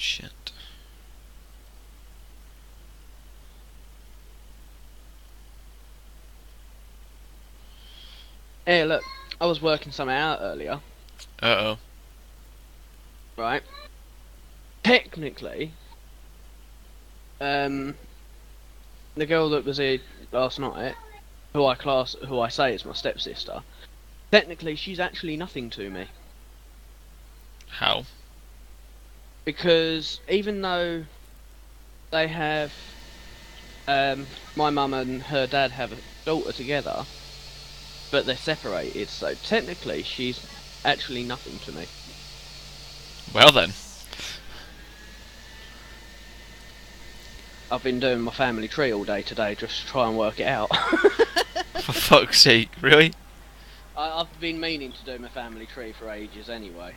Shit. Hey, look, I was working something out earlier, Uh-oh. right? Technically, um, the girl that was here last night, who I say is my stepsister, technically she's actually nothing to me. How? Because even though they have, my mum and her dad have a daughter together, but they're separated, so technically she's actually nothing to me. Well then. I've been doing my family tree all day today just to try and work it out. For fuck's sake, really? I've been meaning to do my family tree for ages anyway.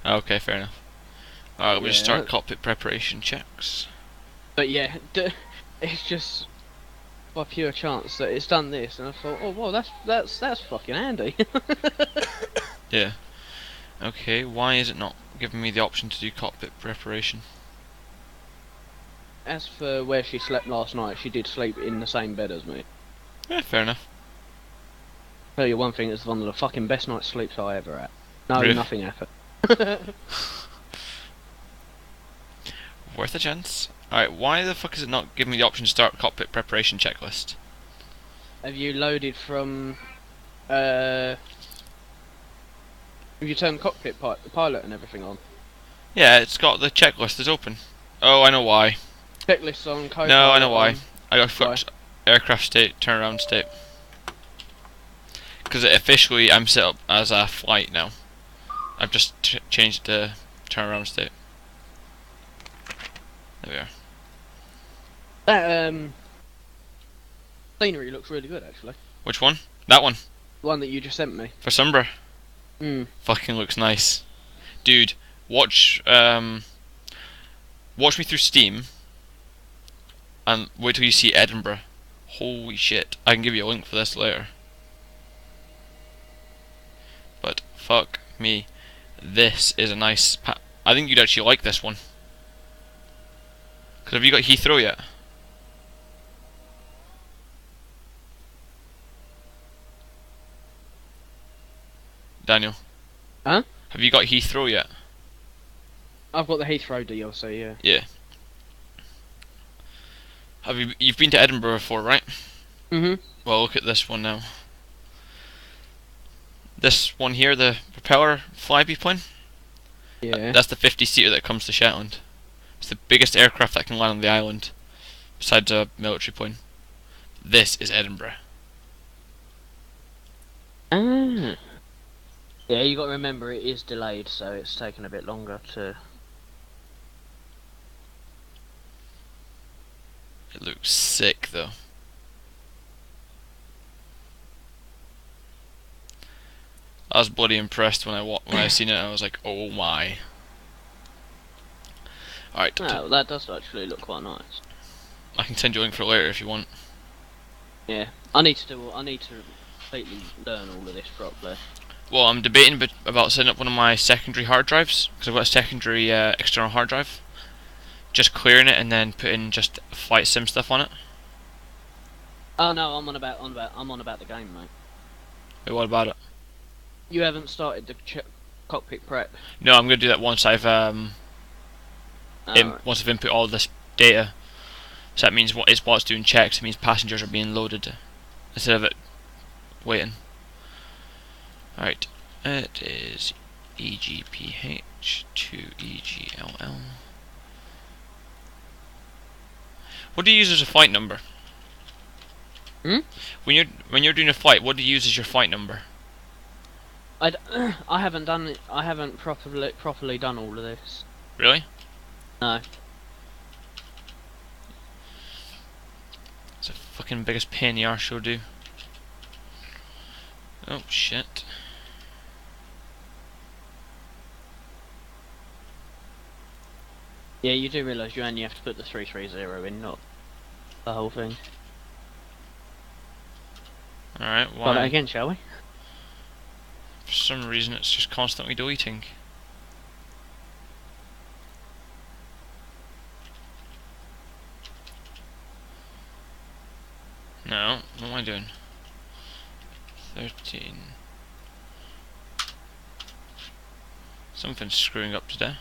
Okay, fair enough. Alright, we just Yeah, start cockpit preparation checks. but yeah, it's just by pure chance that it's done this, and I thought, oh well, that's fucking handy. Yeah. Okay, why is it not giving me the option to do cockpit preparation? As for where she slept last night, she did sleep in the same bed as me. Yeah, fair enough. Tell you one thing, it's one of the fucking best night's sleeps I ever had. No, Really? nothing happened. Worth a chance. Alright, why the fuck is it not giving me the option to start cockpit preparation checklist? Have you loaded from? Have you turned cockpit pilot and everything on? Yeah, it's got the checklist is open. Oh, I know why. Checklists on, No, I know co-pilot why. on. I got Why? fucked. Aircraft state, turnaround state. Because officially I'm set up as a flight now. I've just changed the turnaround state. There we are. That scenery looks really good actually. Which one? That one. The one that you just sent me. For Sunbra. Hmm. Fucking looks nice. Dude, watch watch me through Steam and wait till you see Edinburgh. Holy shit. I can give you a link for this later. But fuck me. This is a nice I think you'd actually like this one. Cause have you got Heathrow yet? Daniel. Huh? Have you got Heathrow yet? I've got the Heathrow DLC, yeah. Yeah. You've been to Edinburgh before, right? Mm-hmm. Well, look at this one now. This one here, the propeller flyby plane. Yeah. That's the 50-seater that comes to Shetland. It's the biggest aircraft that can land on the island, besides a military plane. This is Edinburgh. Ah. Yeah, you got to remember it is delayed, so it's taken a bit longer to. It looks sick though. I was bloody impressed when I seen it. I was like, oh my. Alright, Oh, that does actually look quite nice. I can send you a link for it later if you want. Yeah, I need to completely learn all of this properly. Well, I'm debating about setting up one of my secondary hard drives, because I've got a secondary external hard drive. Just clearing it and then putting just flight sim stuff on it. Oh no, I'm on about the game, mate. Wait, what about it? You haven't started the cockpit prep. No, I'm gonna do that once I've Alright. once I've input all this data. So that means while it's doing checks, it means passengers are being loaded instead of it waiting. Alright, it is EGPH to EGLL. What do you use as a flight number? Hmm? When you're doing a flight, what do you use as your flight number? I haven't done it. I haven't properly done all of this. Really? No. It's the fucking biggest pain in the arse she'll do. Oh shit. Yeah, you do realise you only have to put the 330 in, not the whole thing. Alright, Try that why? again, shall we? For some reason it's just constantly deleting. No, what am I doing? 13. Something's screwing up today.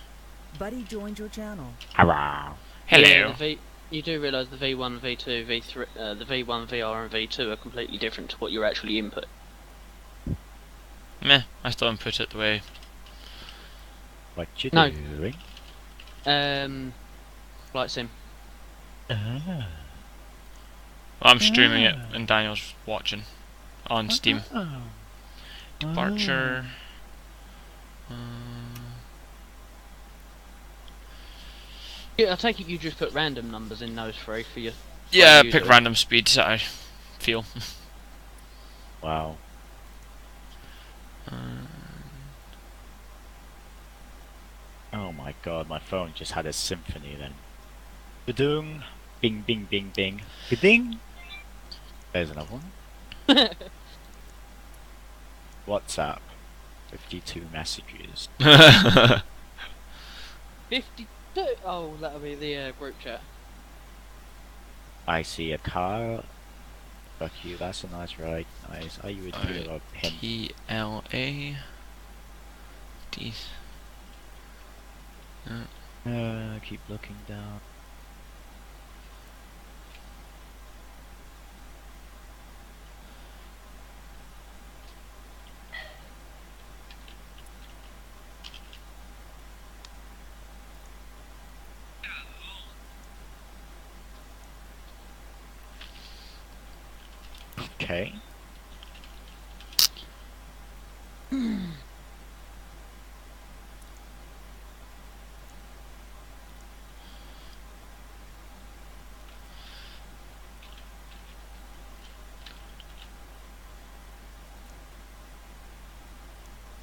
Buddy joined your channel. Hello. Yeah, you do realise the V1, V2, V3, the V1, VR, and V2 are completely different to what you're actually input. Meh, I still input it the way. What you No. doing? Flight sim. Ah. Well, I'm streaming it and Daniel's watching on Steam. Oh. Departure. Yeah, I take it you just put random numbers in those three for your. Yeah, you pick do. random speeds that I feel. Wow. Oh my god, my phone just had a symphony then. Ba-doom. Bing, bing, bing, bing. Ba-ding. There's another one. WhatsApp. 52 messages. 52. Oh, that'll be the group chat. I see a car. Fuck you, that's a nice ride. Nice. Are you a dealer of him? ELA. D. Keep looking down. Okay.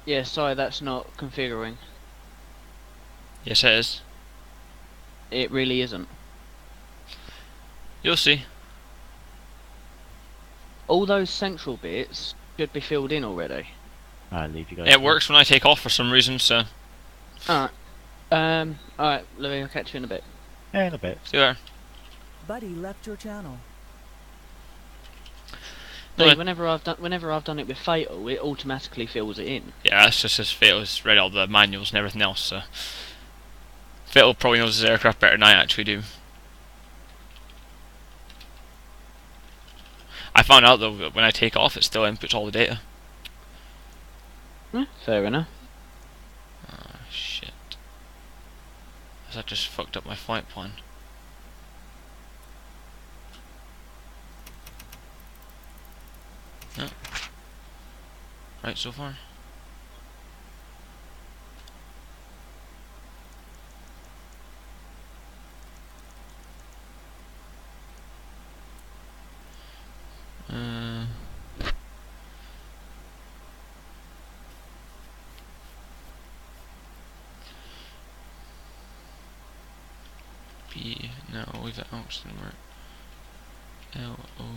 Yeah, sorry, that's not configuring. Yes, it is. It really isn't. You'll see. All those central bits should be filled in already. I'll leave you guys. It works when I take off for some reason, so. Alright. Alright, Louis, I'll catch you in a bit. In a bit. See you there. Buddy left your channel. Louis, Right. whenever I've done it with Fatal, it automatically fills it in. Yeah, that's just as Fato's read all the manuals and everything else, so. Fatal probably knows his aircraft better than I actually do. I found out though that when I take off, it still inputs all the data. Fair enough. Oh, shit. Has that just fucked up my flight plan? No. Right so far? B, no, leave it out, it didn't work. LOVEL.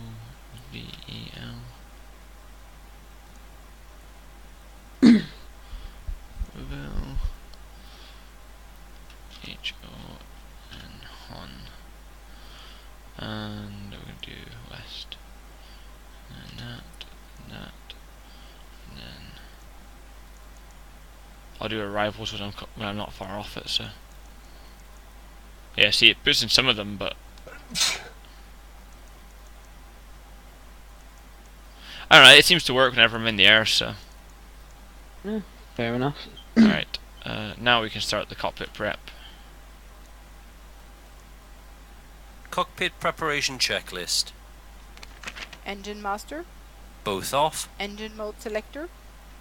Vel. HON. Hon. And we're gonna do west. And that, and then I'll do arrivals when I'm not far off it, so. Yeah, see, it puts in some of them, but I don't know, it seems to work whenever I'm in the air, so. Fair enough. Alright, now we can start the cockpit prep. Cockpit preparation checklist. Engine master, Both off. engine mode selector,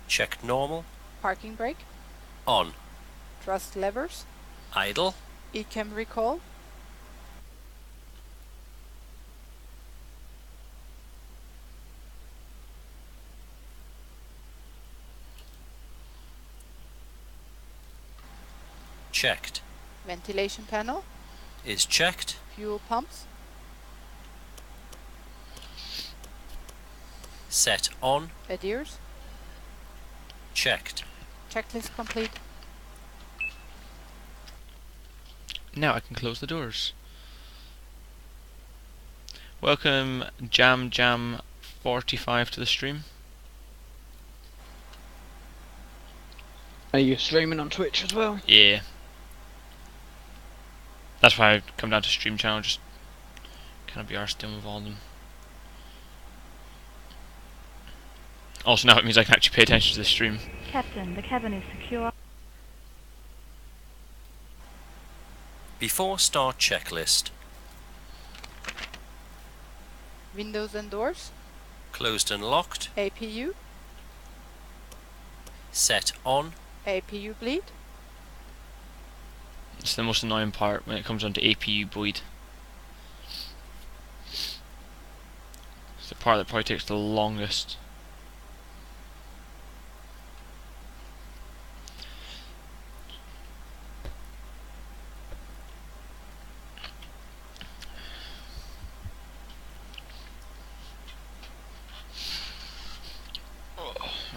Checked normal. parking brake, On. thrust levers, Idle. ECAM recall, Checked. ventilation panel, Is checked. fuel pumps, Set on. adheres, Checked. checklist complete. Now I can close the doors. Welcome Jam 45 to the stream. Are you streaming on Twitch as well? Yeah. That's why I come down to stream channel, just kind of be arsed dealing with all of them. Also now it means I can actually pay attention to the stream. Captain, the cabin is secure. Before start checklist. Windows and doors. Closed and locked. APU. Set on. APU bleed. It's the most annoying part when it comes onto APU bleed. It's the part that probably takes the longest.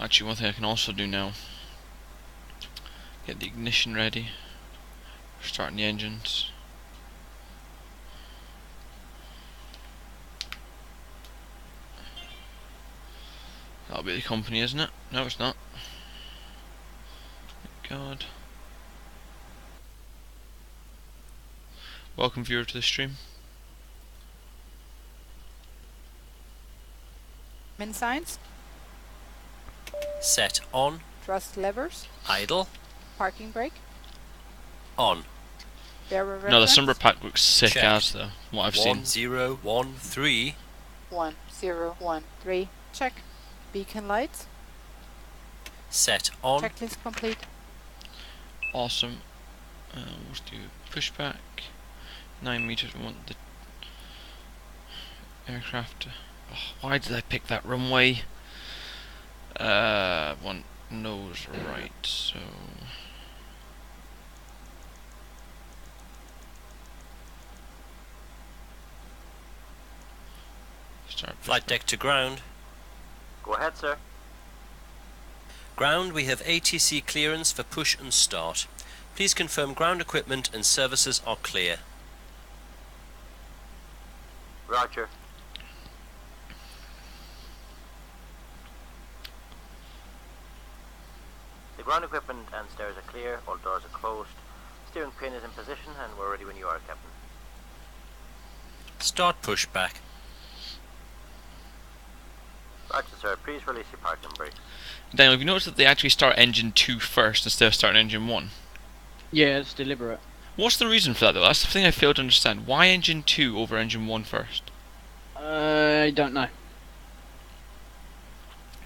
Actually, one thing I can also do now, get the ignition ready, starting the engines. That'll be the company, isn't it? No, it's not. Thank God. Welcome viewer to the stream. Min signs. Set on. Thrust levers. Idle. Parking brake. On. Bearer No, the reference. Summer pack looks sick Checked. as though, what I've seen. 1013. 1013. Check. Beacon lights. Set on. Checklist complete. Awesome. Let's do pushback. 9 meters. We want the aircraft. Oh, why did I pick that runway? Want nose right, so. Start Flight pushback. deck to ground. Go ahead, sir. Ground, we have ATC clearance for push and start. Please confirm ground equipment and services are clear. Roger. The ground equipment and stairs are clear, all doors are closed. Steering pin is in position and we're ready when you are, Captain. Start pushback. Roger, sir. Please release your parking brakes. Daniel, have you noticed that they actually start engine 2 first instead of starting engine 1? Yeah, it's deliberate. What's the reason for that though? That's the thing I fail to understand. Why engine 2 over engine 1 first? I don't know.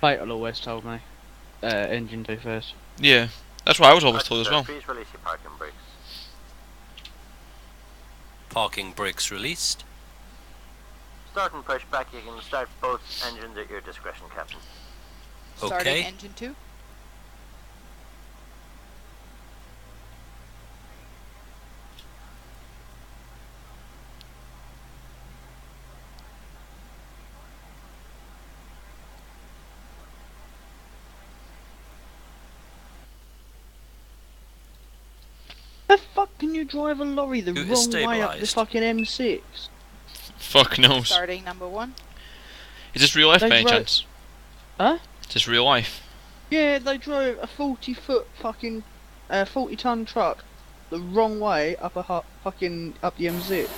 Fatal always told me. Engine 2 first. Yeah, that's what I was always Roger, told as sir. well. Please release your parking brakes. Parking brakes released. Start and push back. You can start both engines at your discretion, Captain. Starting Okay. engine 2. The fuck can you drive a lorry the It wrong is way up the stabilised. fucking M6? Fuck knows. Starting number 1. Is this real life They by any drove- chance? Huh? Is this real life? Yeah, they drove a 40-foot fucking 40-ton truck the wrong way up fucking up the M6.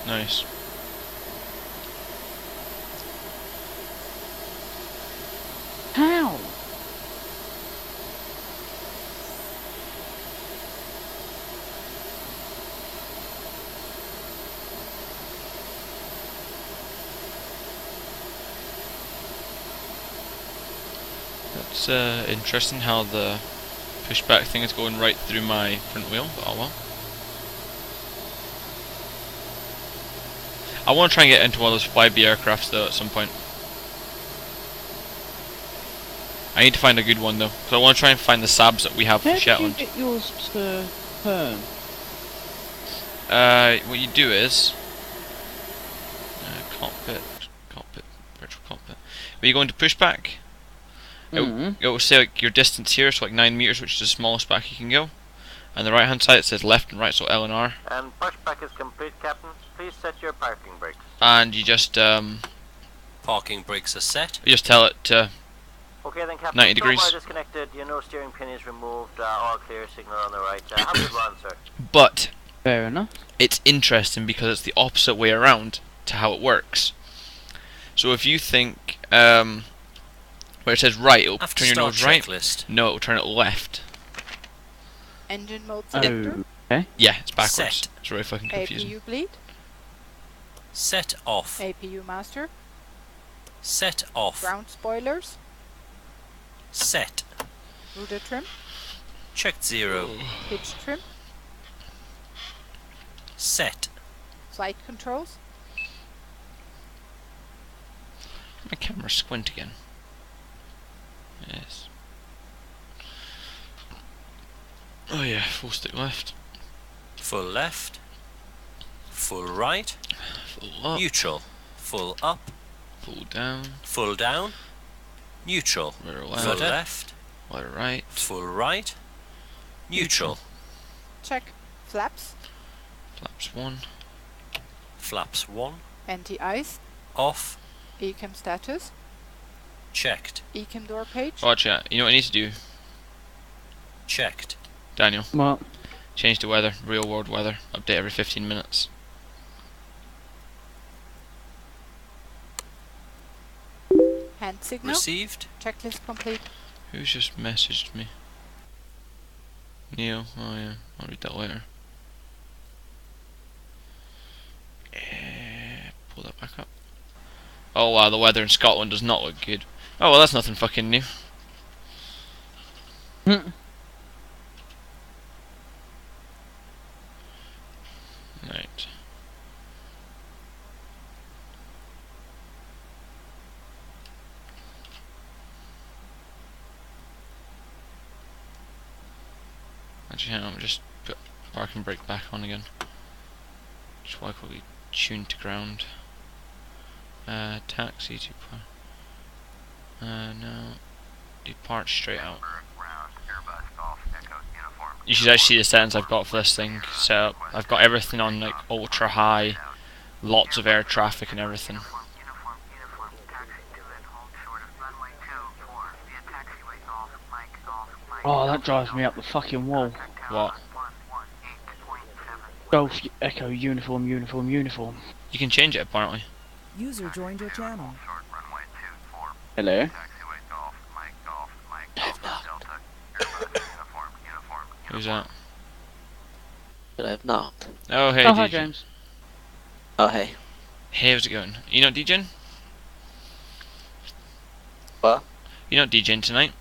Nice. How? That's interesting how the pushback thing is going right through my front wheel, but oh well. I want to try and get into one of those flyby aircrafts though at some point. I need to find a good one though, because I want to try and find the Sabs that we have How for did you Shetland. get yours to turn? What you do is cockpit, virtual cockpit. When you go into pushback, it will say like your distance here, so like 9 meters, which is the smallest back you can go, And the right hand side it says left and right, so L and R. And pushback is complete, Captain. Please set your parking brakes. And you just Parking brakes are set. you just tell it to Okay then, Captain. 90 degrees. Tow bar disconnected. You know steering pin is removed. All clear. Signal on the right. Have a good run, sir. but Fair enough. it's interesting because it's the opposite way around to how it works. So if you think where it says right, it'll After turn your start nose right. checklist. No, it'll turn it left. Engine mode Oh, selector. okay. Yeah, it's backwards. Set. It's really fucking confusing. APU bleed. Set off. APU master. Set off. Ground spoilers. Set. Rudder trim. Checked 0. Pitch trim. Set. Flight controls. My camera squint again. Yes. Oh yeah, full stick left. Full left. Full right. Full up. Neutral. Full up. Full down. Full down. Neutral. Rear Full left. left. Letter right. Full right. Neutral. Check. Flaps. Flaps 1. Flaps 1. Anti-ice. Off. ECAM status. Checked. ECAM door page. Watch out. You know what I need to do, Checked. Daniel? What? Change the weather. Real world weather. Update every 15 minutes. Hand signal. Received. Checklist complete. Who's just messaged me? Neil. Oh yeah. I'll read that later. Pull that back up. Oh wow, the weather in Scotland does not look good. Oh well, that's nothing fucking new. Right. Actually, hang on, just put parking brake back on again. Just why could we tune to ground? Taxi to no. Depart straight out. You should actually see the settings I've got for this thing set up. I've got everything on like ultra high, lots of air traffic and everything. Oh, that drives me up the fucking wall. What? Golf Echo uniform, uniform, uniform. You can change it apparently. User joined your channel. Hello. Who's that? But I've not. Oh hey, Oh, hi DJ. James. Oh, hey. Hey, how's it going? You not DJing? What? You not DJing tonight?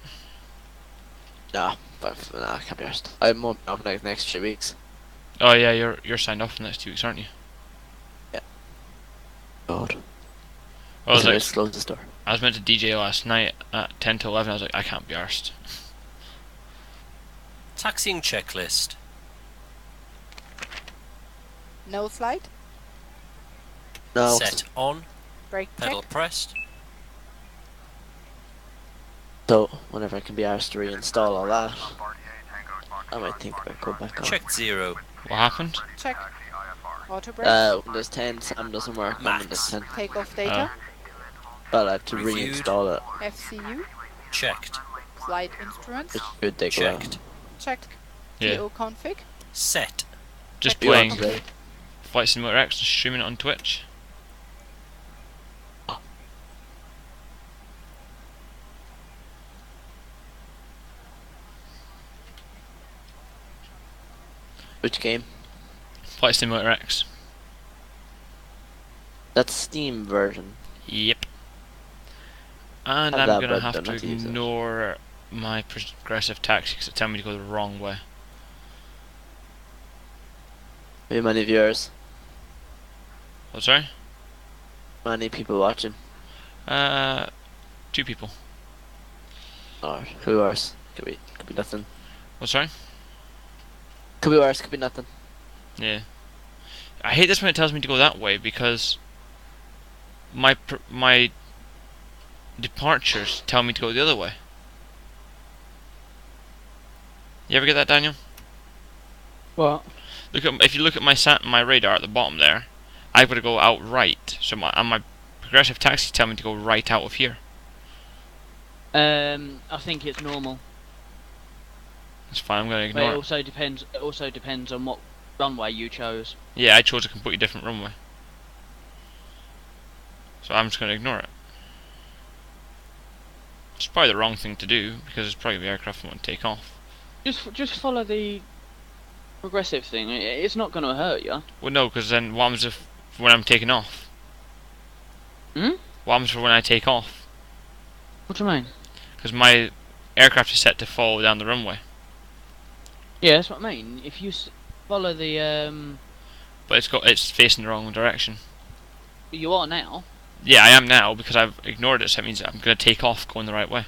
No, but no, I can't be arsed. I'm on off like next 2 weeks. Oh yeah, you're signed off for the next 2 weeks, aren't you? God. I was like, Close the door. I was meant to DJ last night at 10 to 11. I was like, I can't be arsed. Taxiing checklist. Nose light. No. Set on. Brake Pedal check. pressed. So, whenever I can be arsed to reinstall all that, I might think about going back on. Checked 0. What happened? Check. Auto brake. Windows 10, SAM doesn't work on Windows Max. 10. Takeoff data. But I have to Reviewed. reinstall it, FCU. Checked. Flight instruments. which could take a while. Checked. Check. Yeah. TO config. Set. Just Check playing complete. Flight Simulator X and streaming it on Twitch. Which game? Flight Simulator X. That's Steam version. Yep. And Have I'm that, gonna but have don't to have to use it. ignore my progressive taxi because it's telling me to go the wrong way. How many viewers? Oh, sorry? Many people watching? 2 people. Or who worse? Could be nothing. Oh, sorry? Could be worse, could be nothing. Yeah. I hate this when it tells me to go that way because my departures tell me to go the other way. You ever get that, Daniel? What? If you look at my radar at the bottom there, I've got to go out right. So my progressive taxi tell me to go right out of here. I think it's normal. That's fine. I'm going to But ignore it it. also depends. It also depends on what runway you chose. Yeah, I chose a completely different runway, so I'm just going to ignore it. It's probably the wrong thing to do because it's probably the aircraft that won't take off. Just follow the progressive thing. It's not going to hurt you. Well, no, because then what happens if when I'm taking off? Hmm? What happens for when I take off? What do you mean? Because my aircraft is set to follow down the runway. Yeah, that's what I mean. If you follow the But it's facing the wrong direction. you are now. Yeah, I am now because I've ignored it, so that means I'm going to take off going the right way.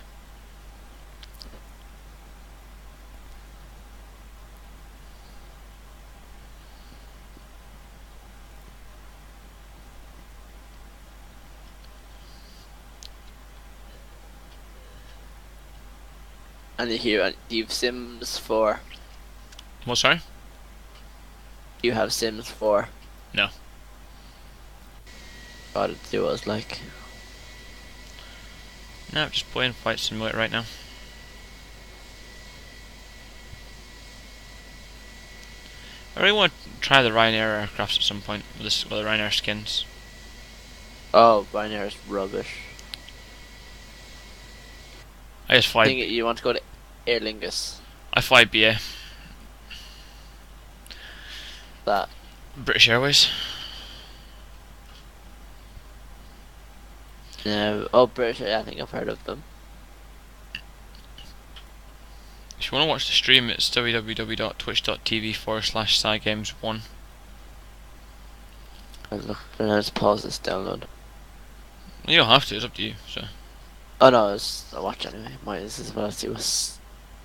And here, you've Sims 4. What, sorry? You have Sims 4. No. God, it was like. No, just playing Flight Simulator right now. I really want to try the Ryanair aircrafts at some point with the Ryanair skins. Oh, Ryanair is rubbish. I just fly. You want to go to Aer Lingus? I fly BA. That. British Airways. No. Oh, British. Yeah, I think I've heard of them. If you want to watch the stream, it's www.twitch.tv/SciGames1. Look, let's pause this download. You don't have to, it's up to you. So. Oh no, I'll watch anyway. Might as well see what's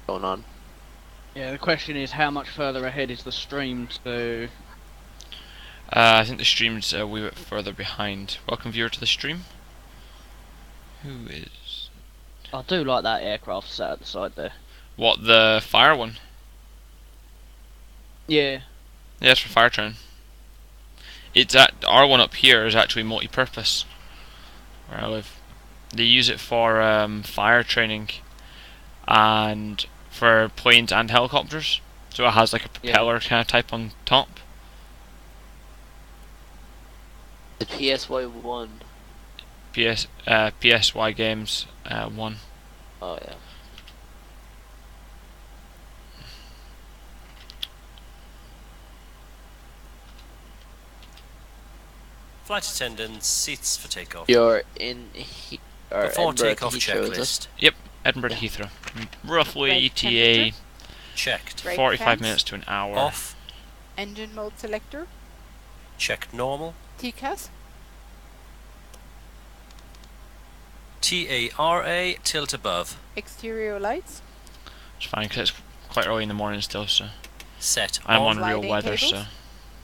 going on. Yeah, the question is how much further ahead is the stream to... I think the stream's a wee bit further behind. Welcome viewer to the stream. Who is... I do like that aircraft sat at the side there. What, the fire one? Yeah. Yeah, it's for fire training. It's at our one up here is actually multi-purpose. Where I live, they use it for fire training and for planes and helicopters. So it has like a propeller kind of type on top. The PSY1. PSY Games 1. Oh yeah. Flight attendants, seats for takeoff. You're in Before Edinburgh takeoff to Heathrow, is it? checklist. Yep, Edinburgh to Heathrow. Roughly Brake ETA temperature? Checked. Brake 45 fans? minutes to an hour. Off. Engine mode selector. Checked normal. TCAS. TARA, tilt above. Exterior lights. It's fine because it's quite early in the morning still, so Set I'm on. on real Sliding weather, tables? so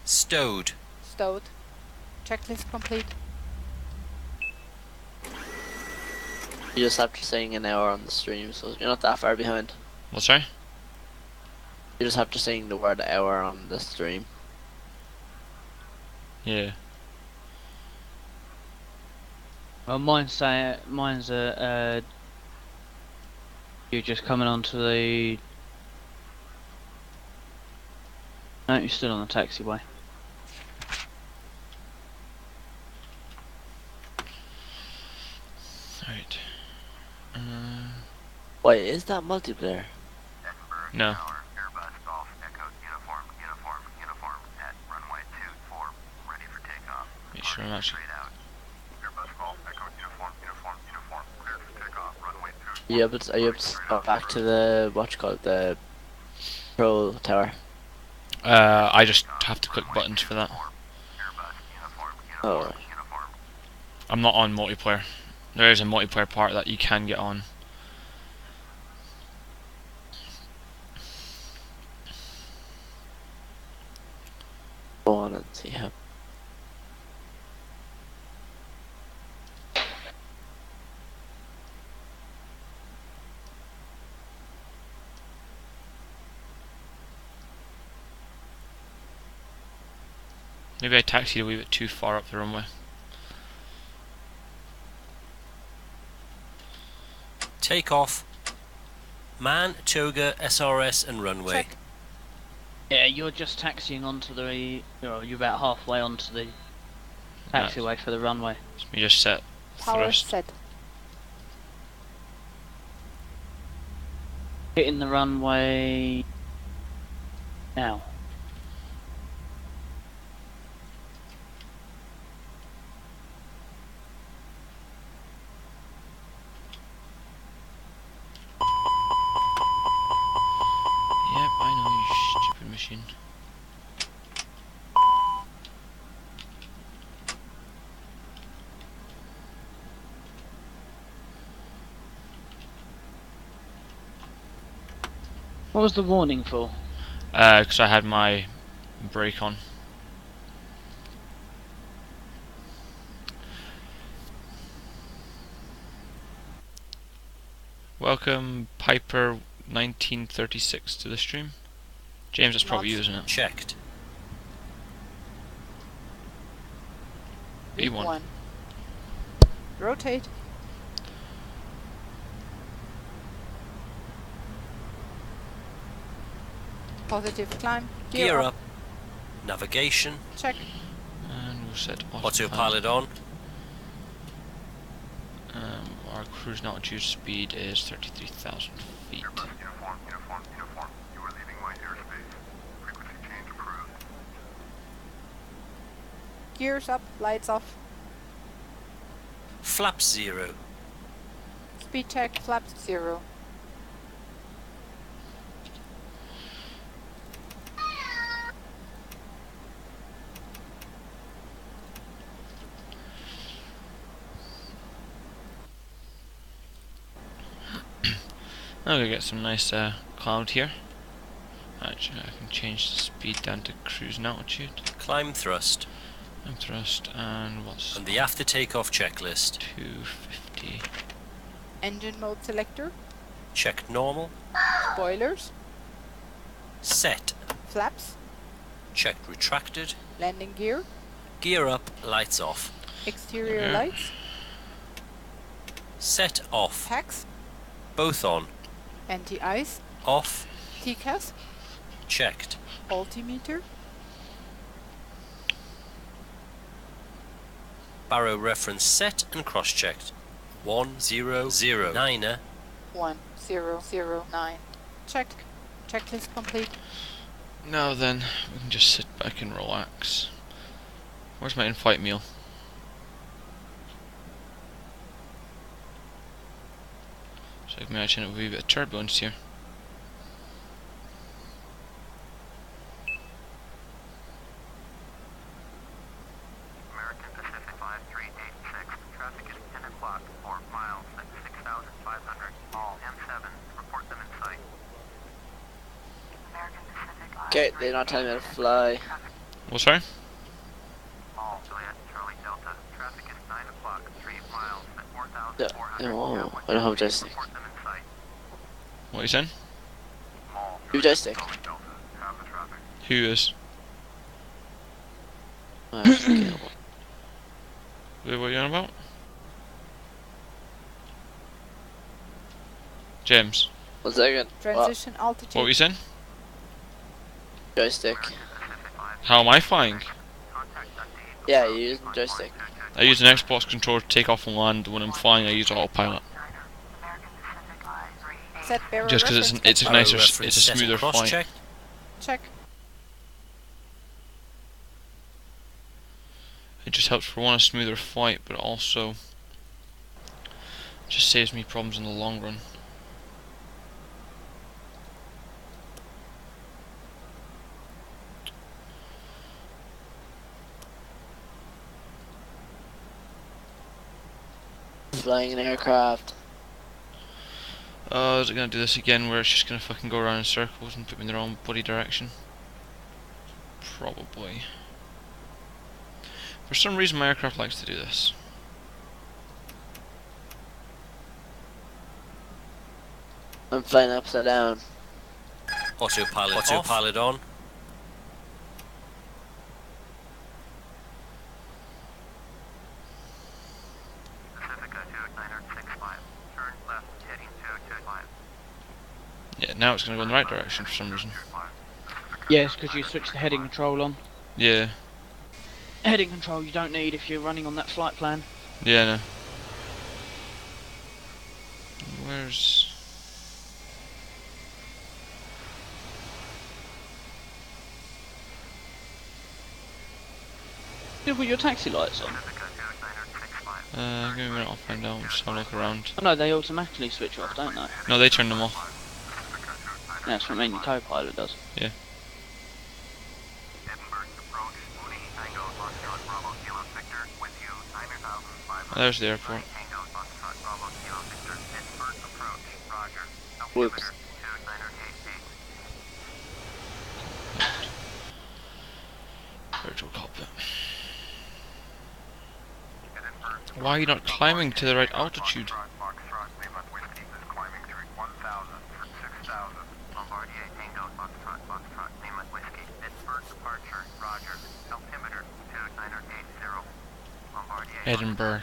Stowed. Stowed. Checklist complete. You just have to sing an hour on the stream, so you're not that far behind. what's sorry? You just have to sing the word hour on the stream. Yeah. Well, mine's you're just coming onto the... No, you're still on the taxiway. Alright. Wait, is that multiplayer? No. Airbus Golf Echo uniform at runway 24, ready for takeoff. Make sure I'm actually. Straight out. Airbus Golf Echo uniform, cleared for takeoff, runway 24. Are you able to go back to the what you call it, the control tower? I just have to click buttons for that. Oh, right. I'm not on multiplayer. There is a multiplayer part that you can get on. Go on and see how. Maybe I taxied a wee bit too far up the runway. Take off. Man, toga, SRS and runway. Check. Yeah, you're just taxiing onto the. You're about halfway onto the taxiway for the runway. Let me just set Power thrust. set. Hitting the runway now. Yep, I know, you stupid machine. What was the warning for? Because I had my brake on. Welcome Piper 1936 to the stream. James, that's probably you, isn't it? Checked. B1. Rotate. Positive climb. Gear up. Navigation. Check. And we'll set Autopilot on. Our cruise altitude speed is 33,000 feet. Uniform. You are leaving my airspace. Frequency change approved. Gears up. Lights off. Flaps 0. Speed check. Flaps 0. I'm gonna get some nice cloud here. Actually, I can change the speed down to cruising altitude. Climb thrust. And thrust, and what's And the after takeoff checklist. 250. Engine mode selector. Checked normal. Spoilers. Set. Flaps. Checked retracted. Landing gear. Gear up, lights off. Exterior Yeah. lights. Set off. Packs. Both on. Anti-ice. Off. TCAS. Checked. Altimeter. Barrow reference set and cross-checked. 1009er. 1009. Checked. Checklist complete. Now then, we can just sit back and relax. Where's my in-flight meal? So I can imagine it will be a bit of turbulence here. American Pacific 5386. Traffic is 10 o'clock. 4 miles at 6,500. All M7. Report them in sight. American Pacific. Okay, they're not telling me to fly. Well, sorry? All Juliet Charlie Delta. Traffic is 9 o'clock. 3 miles at Yeah, 4,400. no, I don't have a joystick. Report them in sight. What are you saying? All Who joystick? Charlie Delta. Have the traffic. Who is? Okay. What are you on about? James, 1 second. Transition altitude. what were you saying? Joystick. How am I flying? Yeah, you're using joystick. I use an Xbox controller to take off and land. When I'm flying, I use autopilot. Set barrel Just because reference. it's a Barrow nicer, reference it's a set and smoother flight. cross-checked. Check. It just helps for one, a smoother flight, but also just saves me problems in the long run. Flying an aircraft. Is it gonna do this again where it's just gonna fucking go around in circles and put me in the wrong bloody direction? Probably. For some reason my aircraft likes to do this. I'm flying upside down. Autopilot on. now it's going to go in the right direction for some reason. Yes, because you switch the heading control on. Yeah. Heading control you don't need if you're running on that flight plan. Yeah, no. Where's... You put your taxi lights on. give me a minute, I'll find out. Just have a look around. Oh no, they automatically switch off, don't they? No, they turn them off. Yeah, that's what I mean, your co-pilot does. Yeah. Oh, there's the airport. Whoops. Virtual cockpit. Why are you not climbing to the right altitude? Edinburgh.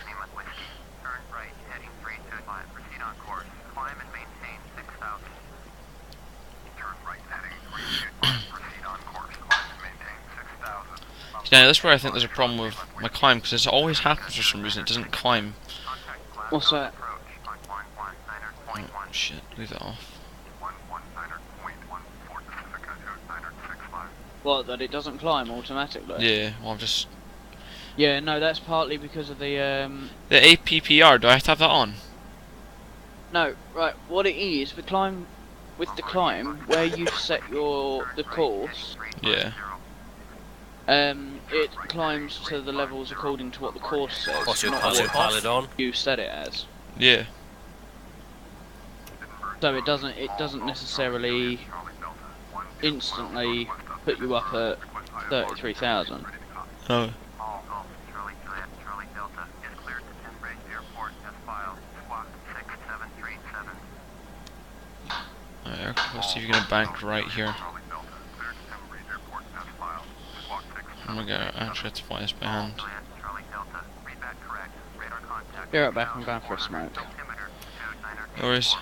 Yeah, that's where I think there's a problem with my climb, because it always happens for some reason. It doesn't climb. What's that? Oh shit, leave it off. What, that it doesn't climb automatically? Yeah, well, I'm just... Yeah, no, that's partly because of the The APPR, do I have to have that on? No, right, what it is, the climb, with the climb, where you set the course, Yeah. it climbs to the levels according to what the course says, not Autopilot on. what you set it as. Yeah. So it doesn't necessarily instantly put you up at 33,000. Oh. Alright, let's see if you're gonna bank right here. Oh my god, actually let's fly this by hand. Be right back, I'm going for a smoke. No worries.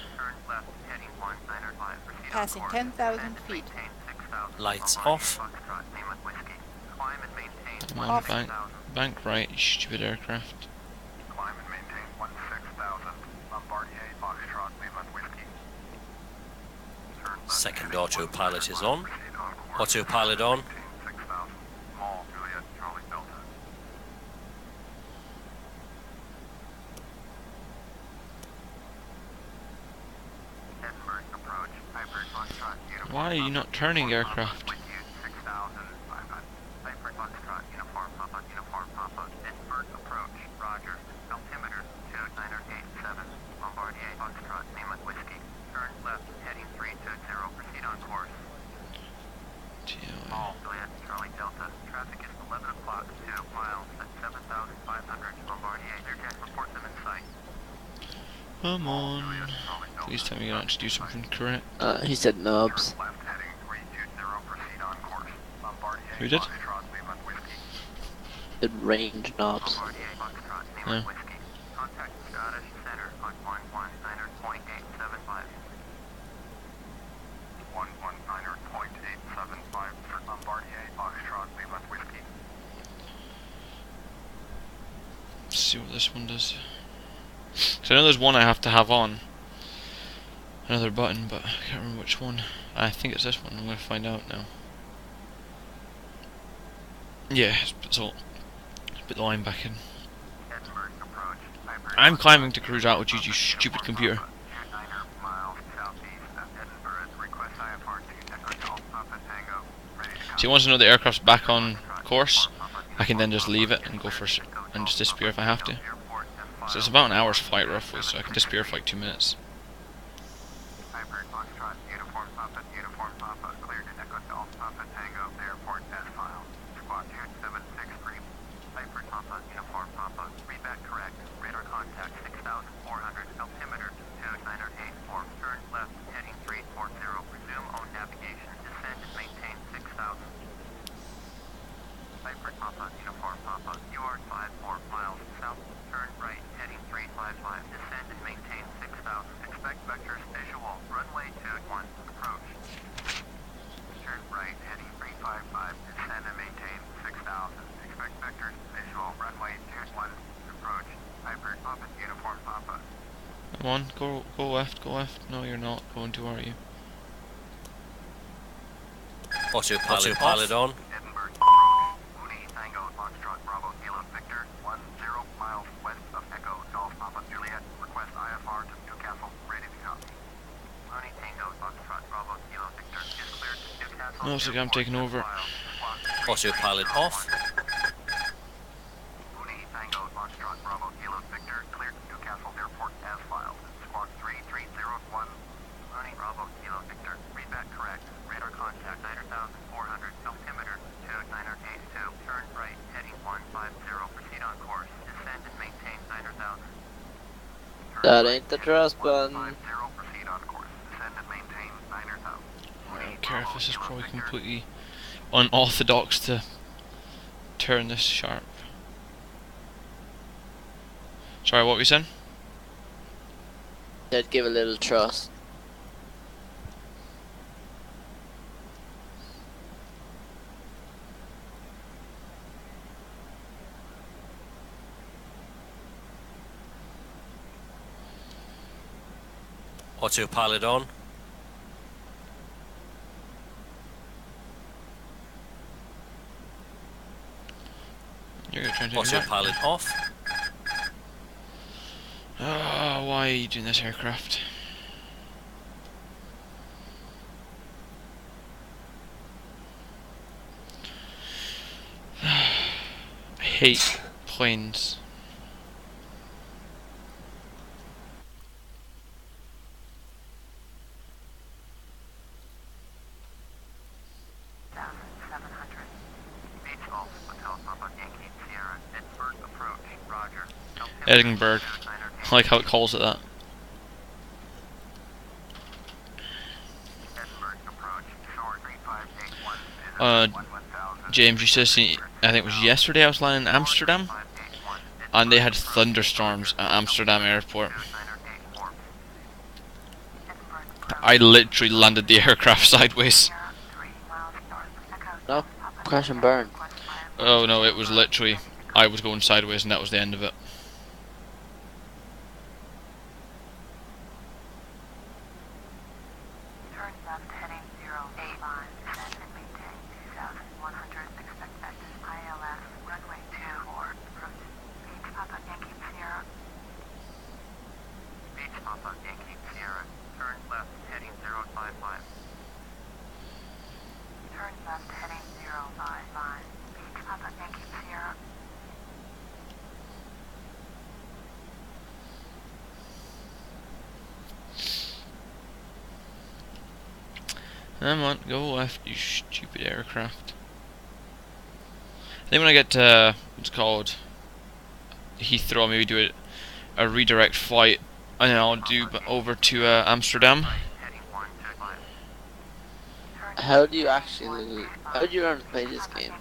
Passing 10,000 feet. Lights off. Come on, bank right, you stupid aircraft. Second autopilot is on. Autopilot on. Why are you not turning aircraft? Come on. Please tell me you don't actually do something correct. He said nubs. Who did? It range knobs. Yeah. Let's see what this one does. So I know there's one I have to have on. Another button, but I can't remember which one. I think it's this one. I'm going to find out now. Yeah, so let's put the line back in. I'm climbing to cruise altitude, you stupid computer. So he wants to know the aircraft's back on course. I can then just leave it and go for and just disappear if I have to. So it's about an hour's flight roughly, so I can disappear for like 2 minutes. You are 54 miles south, turn right, heading 355, descend and maintain 6,000. Come on, go left, go left. No, you're not going to, are you? Autopilot on. Edinburgh approach. Mooney Tango Foxtrot Bravo Kilo Victor 10 miles west of Echo Golf Papa Juliet. Request IFR to Newcastle. Ready to copy. Mooney Tango Foxtrot Bravo Kilo Victor is cleared to Newcastle. No, looks like I'm taking over. Autopilot off. Mooney Tango Foxtrot Bravo Kilo Victor cleared to Newcastle Airport as filed. Squawk 3301. Mooney Bravo Kilo Victor. Read back correct. Radar contact 9,400. Altimeter 2982. Turn right. Heading 150. Proceed on course. Descend and maintain 9,000. That ain't the trust button. 150. Proceed on course. Descend and maintain 9,000. I don't care if this is probably completely unorthodox to turn this sharp. Sorry, what were you saying? I'd give a little trust. Autopilot on. You're gonna try and take me back. Autopilot off. Ah, why are you doing this aircraft? I hate planes. Edinburgh. I like how it calls it that. James, you said, I think it was yesterday I was landing in Amsterdam, and they had thunderstorms at Amsterdam airport. I literally landed the aircraft sideways. No, crash and burn. Oh no, it was literally, I was going sideways and that was the end of it. Turn left heading 085, descend and maintain 2,100, expect active ILS, runway 24, approach Beach Papa Yankee Sierra. Beach Papa Yankee Sierra, turn left heading 055. Turn left heading 055, Beach Papa Yankee Sierra. Come on, go left, you stupid aircraft. I think when I get to, what's it called, Heathrow, I'll maybe do a redirect flight, and then I'll do over to Amsterdam. How do you actually, how do you learn to play this game?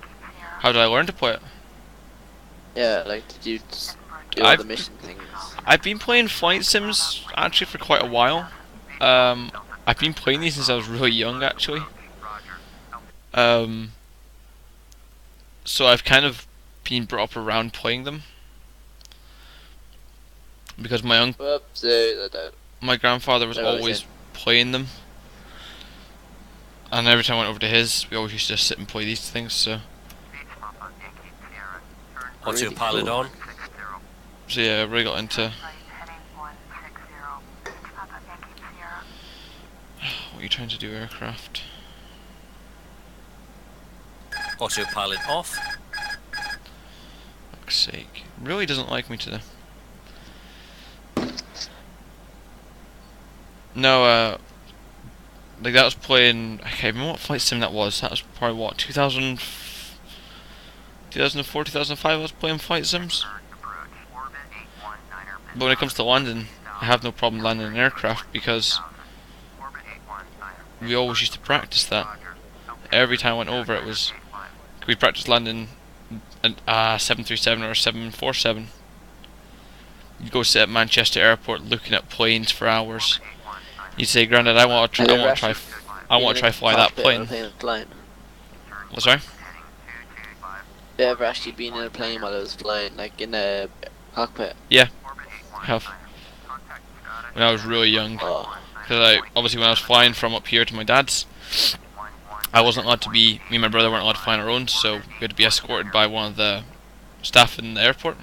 How did I learn to play it? Yeah, like, did you just do all the mission things? I've been playing flight sims actually for quite a while. I've been playing these since I was really young actually. So I've kind of been brought up around playing them. Because my grandfather was always playing them. And every time I went over to his, we always used to just sit and play these things, so. Autopilot on. So yeah, I really got into. What are you trying to do, aircraft? Autopilot off. Fuck's sake. Really doesn't like me to. No, like that was playing. I can't remember what flight sim that was. That was probably what, 2004, 2005 I was playing flight sims. But when it comes to landing, I have no problem landing an aircraft because we always used to practice that. Every time I went over, it was we practiced landing a 737 or a 747. You'd go sit at Manchester Airport looking at planes for hours. You'd say, "Grandad, I want to try fly that plane." What's sorry? Have you ever actually been in a plane while it was flying, like in a cockpit? Yeah, I have. when I was really young. Oh. Because obviously when I was flying from up here to my dad's, I wasn't allowed to be, me and my brother weren't allowed to fly on our own, so we had to be escorted by one of the staff in the airport.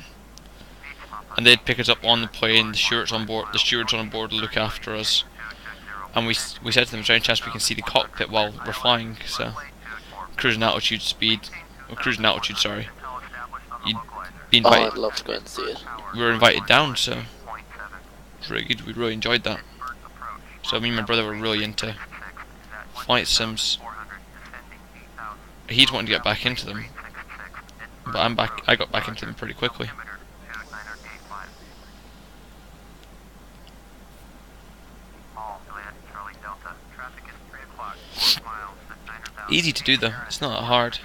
And they'd pick us up on the plane, the stewards on board would look after us. And we said to them, is there any chance we can see the cockpit while we're flying? So, cruising altitude, sorry. You'd be Oh, invited. I'd love to go and see it. We were invited down, so it's really good. We really enjoyed that. So me and my brother were really into flight sims. He's wanting to get back into them, but I got back into them pretty quickly. Easy to do though. It's not that hard.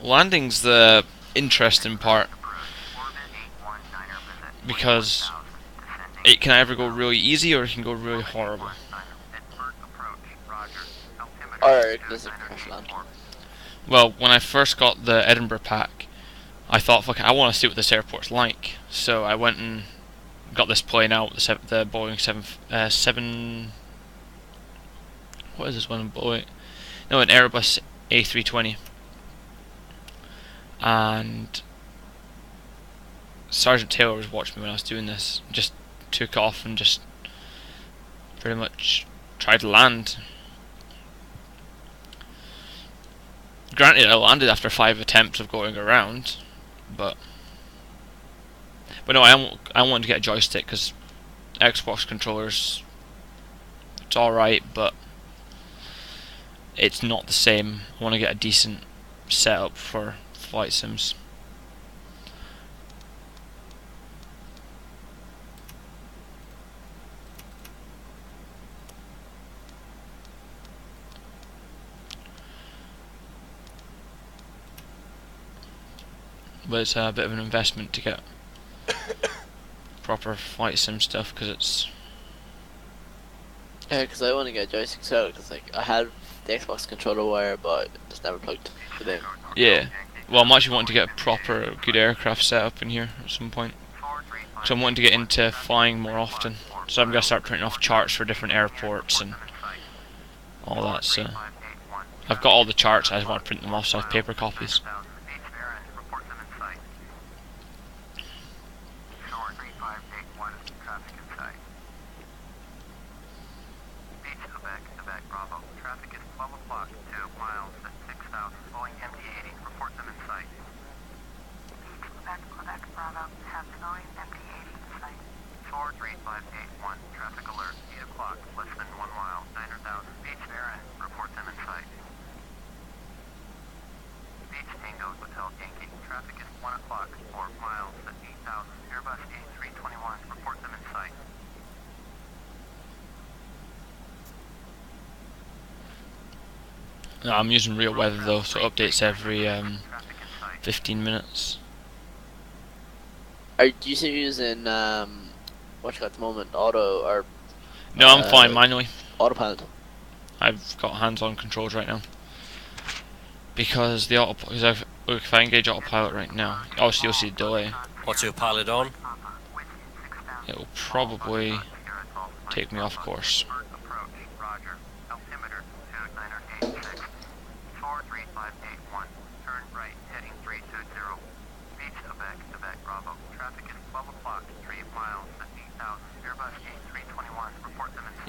Landing's the interesting part, because it can either go really easy or it can go really horrible. Or does it crash land? Well, when I first got the Edinburgh pack, I thought, fuck it, I want to see what this airport's like. So I went and got this plane out, the Boeing 7... What is this one? Boeing? No, an Airbus A320. And Sergeant Taylor was watching me when I was doing this. Just took off and just pretty much tried to land. Granted, I landed after 5 attempts of going around, but no, I wanted to get a joystick because Xbox controllers, it's alright, but it's not the same. I want to get a decent setup for flight sims. But it's a bit of an investment to get proper flight sim stuff, because it's... Yeah, because I want to get a joystick set because like I had the Xbox controller wire, but just never plugged it in. Yeah. Well, I'm actually wanting to get a proper good aircraft set up in here at some point. So I'm wanting to get into flying more often. So I'm going to start printing off charts for different airports and all that. So I've got all the charts, I just want to print them off so I have paper copies. No, I'm using real weather though, so it updates every 15 minutes. Are you still using what you got at the moment, auto or? No, I'm flying manually. Autopilot. I've got hands-on controls right now because the look, if I engage autopilot right now, obviously you'll see the delay. Autopilot on. It will probably take me off course.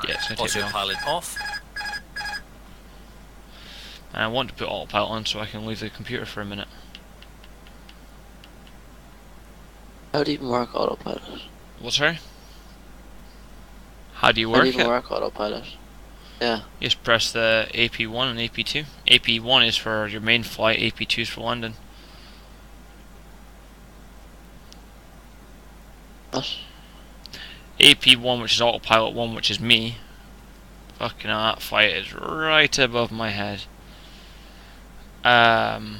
Yeah, it's going to take me off. Autopilot off. And I want to put autopilot on so I can leave the computer for a minute. How do you even work autopilot? What, sorry? How do you How work do you even it? work autopilot? Yeah. You just press the AP1 and AP2. AP1 is for your main flight, AP2 is for London. What? AP1, which is autopilot 1, which is me. Fucking hell, that flight is right above my head. Hang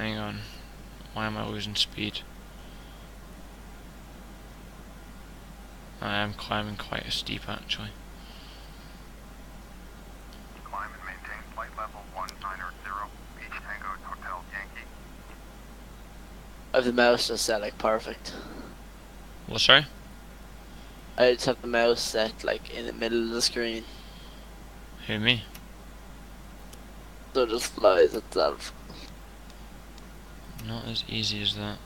on. Why am I losing speed? I am climbing quite a steep actually. Climb and maintain flight level 190, Beach Tango Hotel Yankee. I have the mouse just set like perfect. Well, sorry? I just have the mouse set like in the middle of the screen. Who, me? So it just flies itself. Not as easy as that.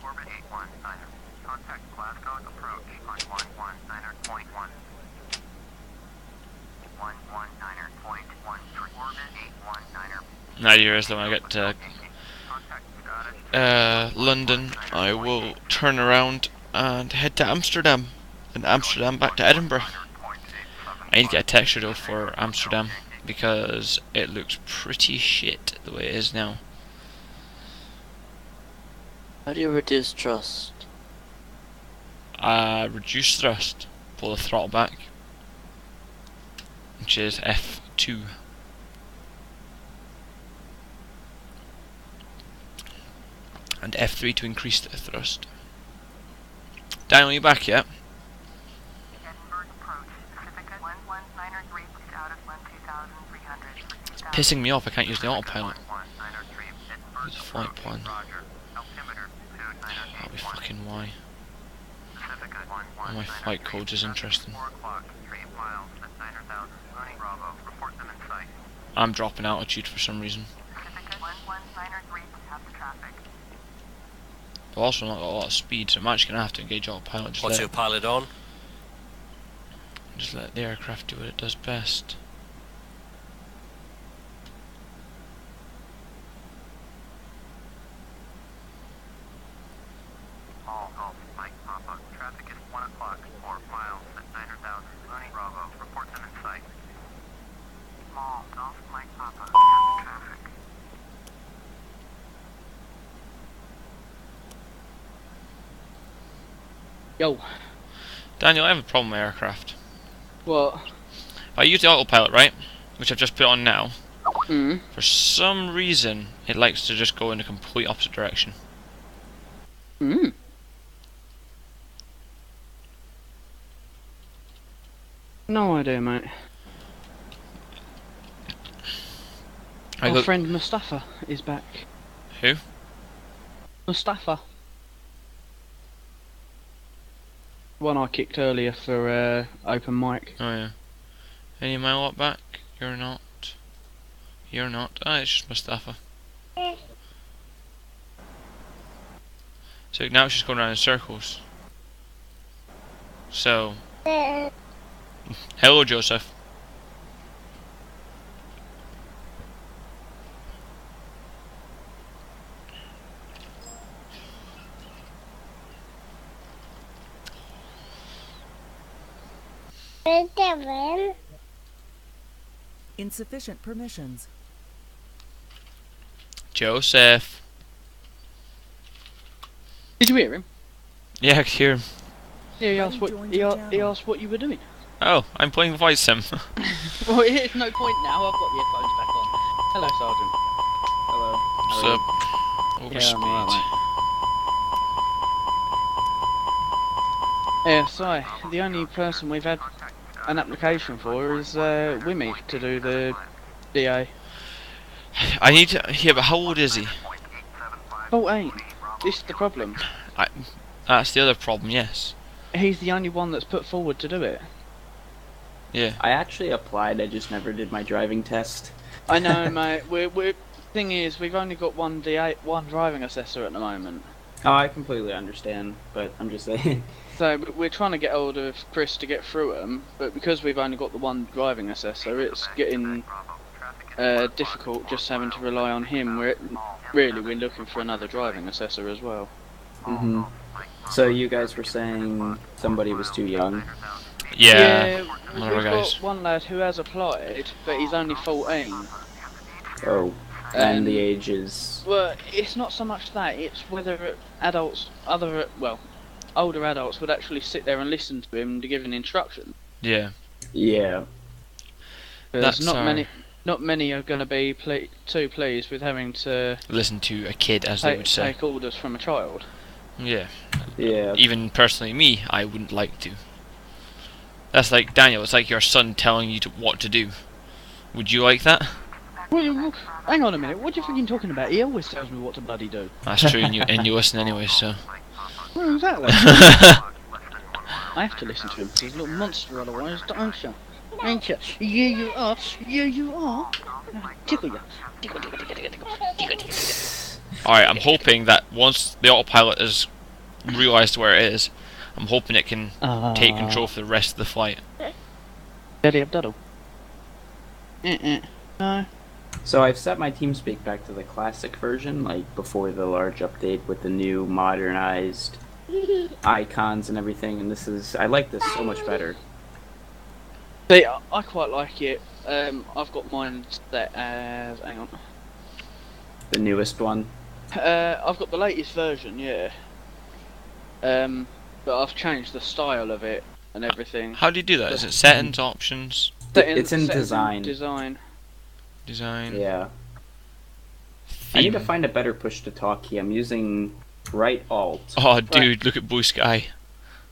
Orbit 819er. Contact Glasgow approach on 119er.1. 119er.1. Orbit 819er. The idea is that when I get to London, I will turn around and head to Amsterdam, and Amsterdam back to Edinburgh. I need to get a texture though for Amsterdam because it looks pretty shit the way it is now. How do you reduce thrust? Reduce thrust, pull the throttle back, which is F2. And F3 to increase the thrust. Daniel, you back yet? Edinburgh approach. Pacifica 119er 3 out of 1,300. Pissing me off, I can't use the autopilot. Use the flight plan. That'll be fucking why. Oh, my flight codes is interesting. I'm dropping altitude for some reason. I've also not got a lot of speed, so I'm actually going to have to engage autopilot. What's your pilot on? Just let the aircraft do what it does best. Traffic is 1 o'clock, 4 miles at 9,000. Looney Bravo, report them in sight. Small, Golf Mike Papa, traffic. Yo. Daniel, I have a problem with aircraft. What? If I use the autopilot, right, which I've just put on now, Hmm. for some reason it likes to just go in the complete opposite direction. Hmm. No idea, mate. Our friend Mustafa is back. Who? Mustafa. One I kicked earlier for open mic. Oh yeah. Any of my lot back? You're not. You're not. Ah, it's just Mustafa. So now it's just going around in circles. So. Hello, Joseph. Insufficient permissions. Joseph. Did you hear him? Yeah, I could hear him. Yeah, he asked he asked what you were doing. Oh, I'm playing voice sim. Well, it's no point now. I've got the headphones back on. Hello, Sergeant. Hello. What's up? Yeah, I'm alright, Overspeed. Yeah, so the only person we've had an application for is Wimmy to do the DA. I need to. Yeah, but how old is he? 14. This is the problem. That's the other problem. Yes. He's the only one that's put forward to do it. Yeah. I actually applied, I just never did my driving test. I know, mate. Thing is, we've only got one driving assessor at the moment. Oh, I completely understand, but I'm just saying. So we're trying to get hold of Chris to get through them, but because we've only got the one driving assessor, it's getting difficult just having to rely on him. We're looking for another driving assessor as well. Mm-hmm. So you guys were saying somebody was too young? Yeah, we've got one lad who has applied, but he's only 14. Oh, and the age is... Well, it's not so much that, it's whether older adults would actually sit there and listen to him to give an instruction. Yeah. Yeah. There's not many are going to be too pleased with having to listen to a kid, as they would say. Take orders from a child. Yeah. Yeah. Even personally, me, I wouldn't like to. That's like Daniel. It's like your son telling you what to do. Would you like that? Well, Hang on a minute, what do you think you're talking about? He always tells me what to bloody do. That's true, and you listen anyway, so. Well, exactly. I have to listen to him, he's a little monster otherwise, don't you? Ain't you? Yeah, you are. Yeah, you are. Tickle you. Tickle, tickle, tickle, tickle, tickle, tickle, tickle. Alright, I'm hoping that once the autopilot is realised where it is, I'm hoping it can take control for the rest of the flight. Daddy Abduddle. No. So I've set my TeamSpeak back to the classic version, like before the large update with the new modernized icons and everything, and I like this so much better. See, I quite like it. I've got mine set as... hang on. The newest one? I've got the latest version, yeah. But I've changed the style of it and everything. How do you do that? Is it settings, options? It's in design. Design. Yeah. Theme. I need to find a better push-to-talk key. I'm using right alt. Oh, dude, look at Blue Sky.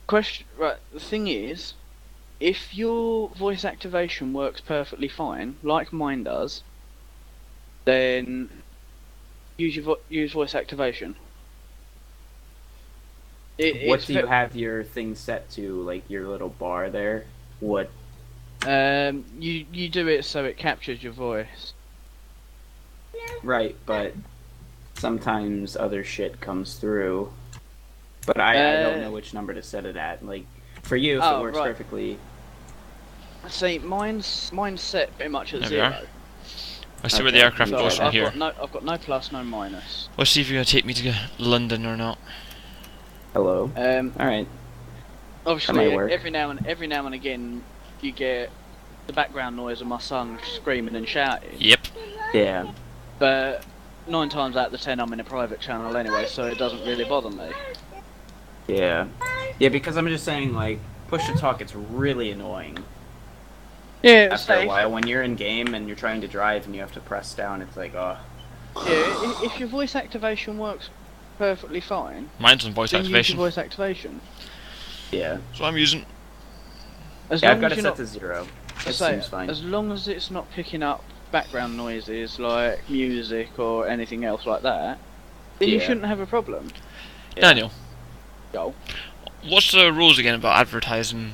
Question, right, the thing is, if your voice activation works perfectly fine, like mine does, then use voice activation. What do you have your thing set to, like your little bar there? What? You do it so it captures your voice. Right, but sometimes other shit comes through. But I don't know which number to set it at. Like, for you, if it works perfectly. See, mine's set pretty much at 0. Let's see where the aircraft goes from here. I've got no plus, no minus. Let's see if you're going to take me to London or not. Hello. Alright. Obviously, every now and again, you get the background noise of my son screaming and shouting. Yep. Yeah. But 9 times out of 10, I'm in a private channel anyway, so it doesn't really bother me. Yeah. Yeah, because I'm just saying, like, push-to-talk, it's really annoying. Yeah, after a while, when you're in game and you're trying to drive and you have to press down, it's like, oh. Yeah, if your voice activation works perfectly fine, mine's on voice activation. Use your voice activation. Yeah. So I'm using. I've got it set to 0. It seems fine. As long as it's not picking up background noises like music or anything else like that, then you shouldn't have a problem. Daniel. Go. What's the rules again about advertising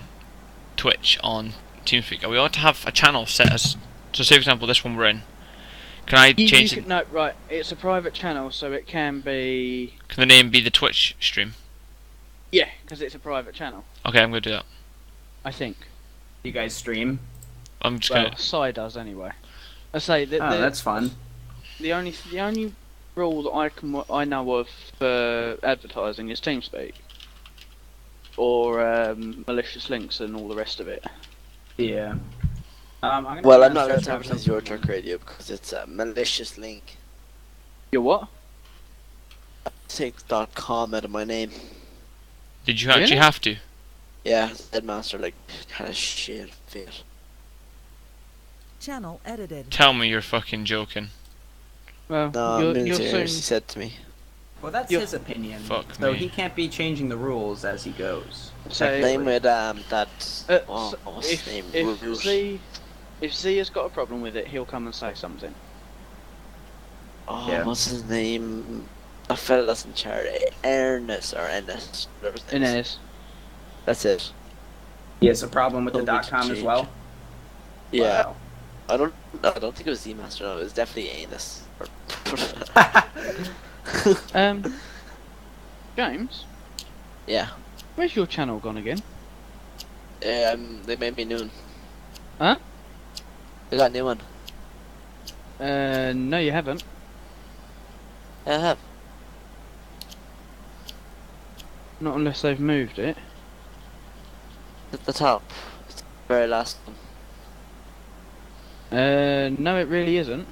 Twitch on TeamSpeak? Are we allowed to have a channel set as... So say for example this one we're in. Can I change it? No, right, it's a private channel so it can be... Can the name be the Twitch stream? Yeah, because it's a private channel. Okay, I'm going to do that. I think. You guys stream? I'm just going to... Sai does anyway. I say that. That's fun. The only rule that I know of for advertising is TeamSpeak. Or malicious links and all the rest of it. Yeah. I'm not allowed to advertise your truck radio because it's a malicious link. Your what? Take .com out of my name. Did you actually have to? Yeah, Headmaster like kind of shit fit. Channel edited. Tell me you're fucking joking. Well, no, you're soon... he said to me. Well, that's his opinion. Fuck so me. He can't be changing the rules as he goes. Same with that. What's his name? If Z has got a problem with it, he'll come and say something. Oh, yeah. What's his name? A fella that's in charge. Ernest or Ennis. Inez. That's it. He has a problem with the .com as well. Yeah. Wow. I don't think it was Z-Master. No, it was definitely Anus. James. Yeah. Where's your channel gone again? They made me new. Huh? They got a new one. No, you haven't. I have. Not unless they've moved it. At the top. It's the very last one. No, it really isn't.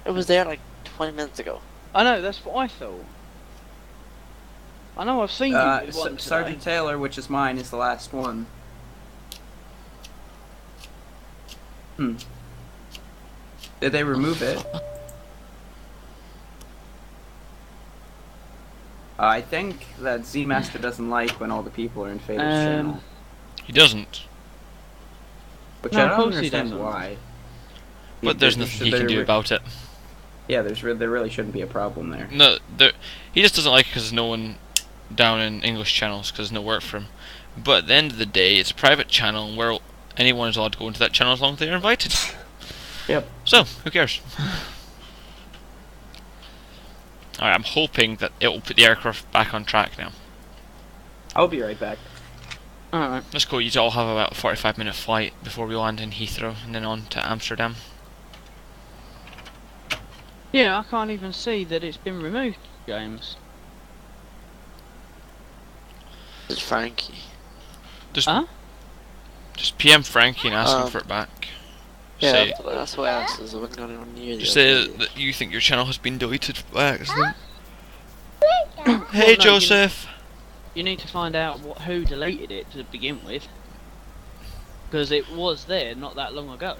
It was there like 20 minutes ago. I know, that's what I thought. I know I've seen you with one Sergeant Taylor, which is mine, is the last one. Did they remove it? I think that Z-Master doesn't like when all the people are in Fader's channel. He doesn't. Which I don't understand why. But there's nothing he can do about it. Yeah, there really shouldn't be a problem there. No, he just doesn't like it because there's no one down in English channels because there's no work for him. But at the end of the day, it's a private channel and where anyone is allowed to go into that channel as long as they're invited. Yep. So, who cares? Alright, I'm hoping that it will put the aircraft back on track now. I'll be right back. Alright. Let's go. You all have about a 45-minute flight before we land in Heathrow and then on to Amsterdam. Yeah, I can't even see that it's been removed, James. It's Frankie. Just, Huh? just PM Frankie and ask him for it back. Yeah, Say, that's why I asked. I wasn't going to near just the say that you think your channel has been deleted by accident. Well, Hey no, Joseph! You need to find out who deleted it to begin with. Because it was there not that long ago.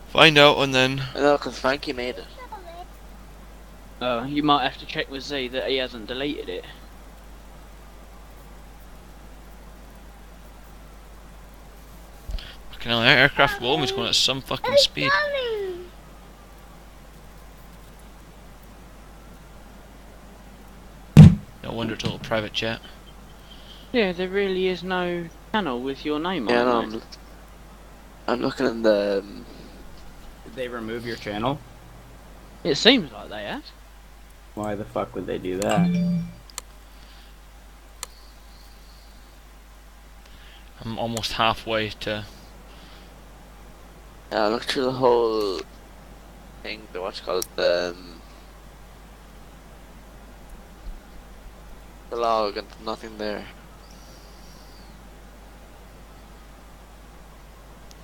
Find out and then... No, because Frankie made it. You might have to check with Z that he hasn't deleted it. Fucking hell, aircraft will always going at some fucking speed. No wonder it's a little private jet. Yeah, there really is no channel with your name Yeah, on no, it. I'm looking in the... Did they remove your channel? It seems like they have. Why the fuck would they do that? I'm almost halfway to... Yeah, I looked through the whole thing, the what's it called, the log, and nothing there.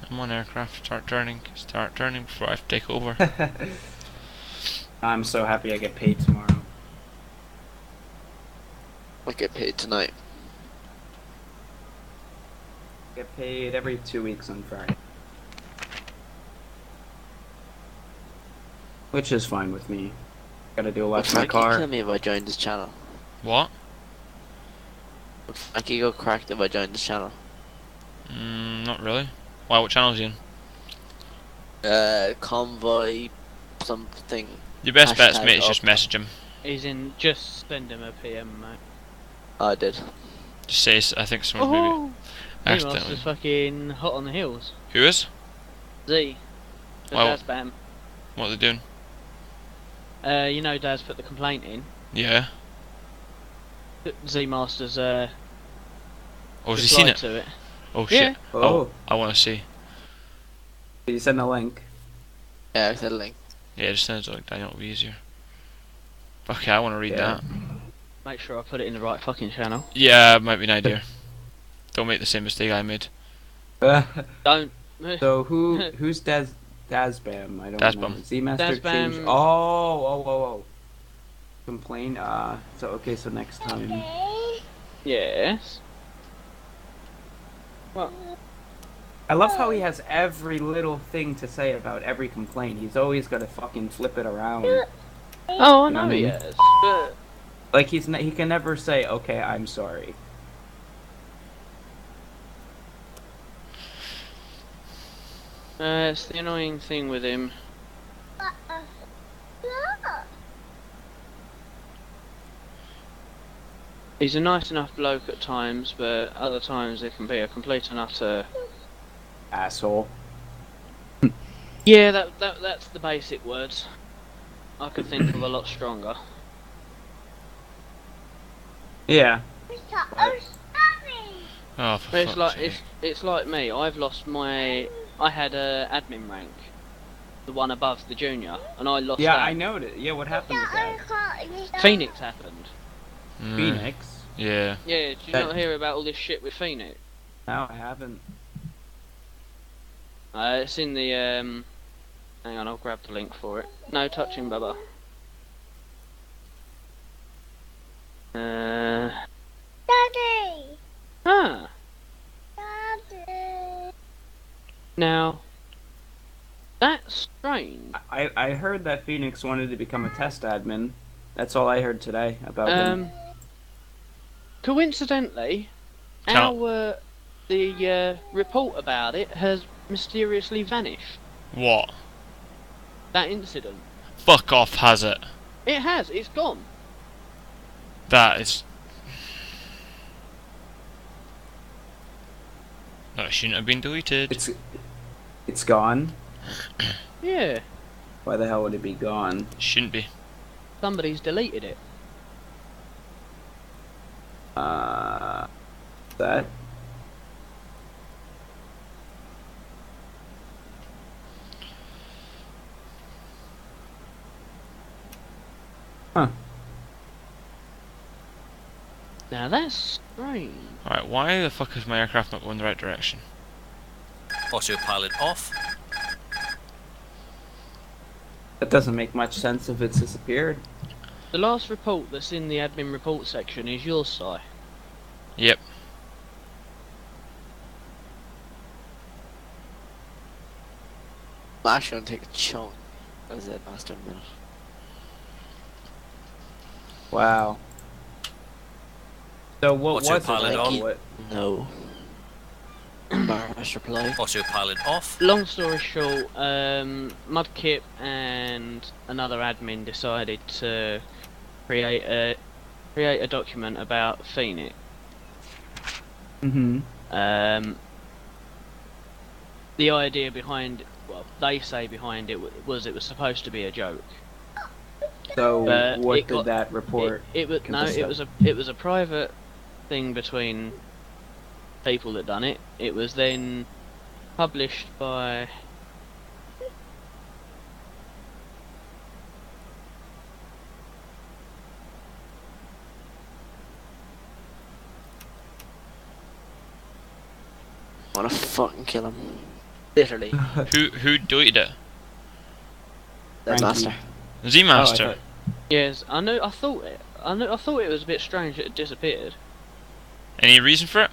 I'm on aircraft, start turning before I have to take over. I'm so happy I get paid tomorrow. I'll get paid tonight. Get paid every 2 weeks on Friday. Which is fine with me. Gotta do a lot to my Frankie car. tell me if I joined this channel. What? Would Frankie go cracked if I joined this channel? Not really. Why, what channel is he in? Convoy something. Your best bet's, Hashtag mate, is up. just message him. He's in. Just send him a PM, mate. Oh, I did. Just say, I think someone's maybe Oh! accidentally. Is fucking hot on the heels. Who is? Z. The Well- Daz Bam. What are they doing? You know Daz put the complaint in. Yeah. Z Masters Oh, has he seen replied it? to it. Oh Yeah. shit. Oh, I want to see. Did you send a link? Yeah, I said a link. Yeah, just send it to like Daniel, it'll be easier. Okay, I want to read Yeah. that. Make sure I put it in the right fucking channel. Yeah, might be an idea. Don't make the same mistake I made. Don't. So who's Dazbam? I don't Dazbam. know. Z-Master Dazbam. changed. Oh. Complain. So okay. So next time. Yes. I love how he has every little thing to say about every complaint. He's always got to fucking flip it around. Oh, I You know know what I he mean? has. But Like he can never say, "Okay, I'm sorry." it's the annoying thing with him. He's a nice enough bloke at times, but other times it can be a complete and utter. Asshole. Yeah, that's the basic words. I could think of a lot stronger. Yeah. Oh, for But it's fuck's like sake. it's like me. I've lost my. I had a admin rank, the one above the junior, and I lost. Yeah, that. I know it. Yeah, what happened with that? Phoenix happened. Phoenix. Yeah. Yeah, did you not hear about all this shit with Phoenix? No, I haven't. It's in the hang on, I'll grab the link for it. No touching, Bubba. Daddy! Ah. Daddy! Now, that's strange. I heard that Phoenix wanted to become a test admin. That's all I heard today about him. Coincidentally, the report about it has mysteriously vanished. What? That incident. fuck off, has it? It has. It's gone. That is... That shouldn't have been deleted. It's gone. Yeah. Why the hell would it be gone? Shouldn't be. Somebody's deleted it. That. Huh. Now that's strange. Alright, why the fuck is my aircraft not going the right direction? Autopilot off. That doesn't make much sense if it's disappeared. The last report that's in the admin report section is yours, Si. Yep. I'm actually gonna take a chunk as a master minute. Wow. So what was it? Autopilot on. What? No. Master play. Autopilot off. Long story short, Mudkip and another admin decided to create a document about Phoenix. Mm-hmm. The idea behind, well, they say behind it was supposed to be a joke. So But what it did got- that report? It was no, consist of? it was a private thing between people that done it. It was then published by. I wanna fucking kill him. Literally. Who deleted it? The Frankie. master. Z-Master. Oh, I thought- Yes, I know. I thought it was a bit strange that it disappeared. Any reason for it?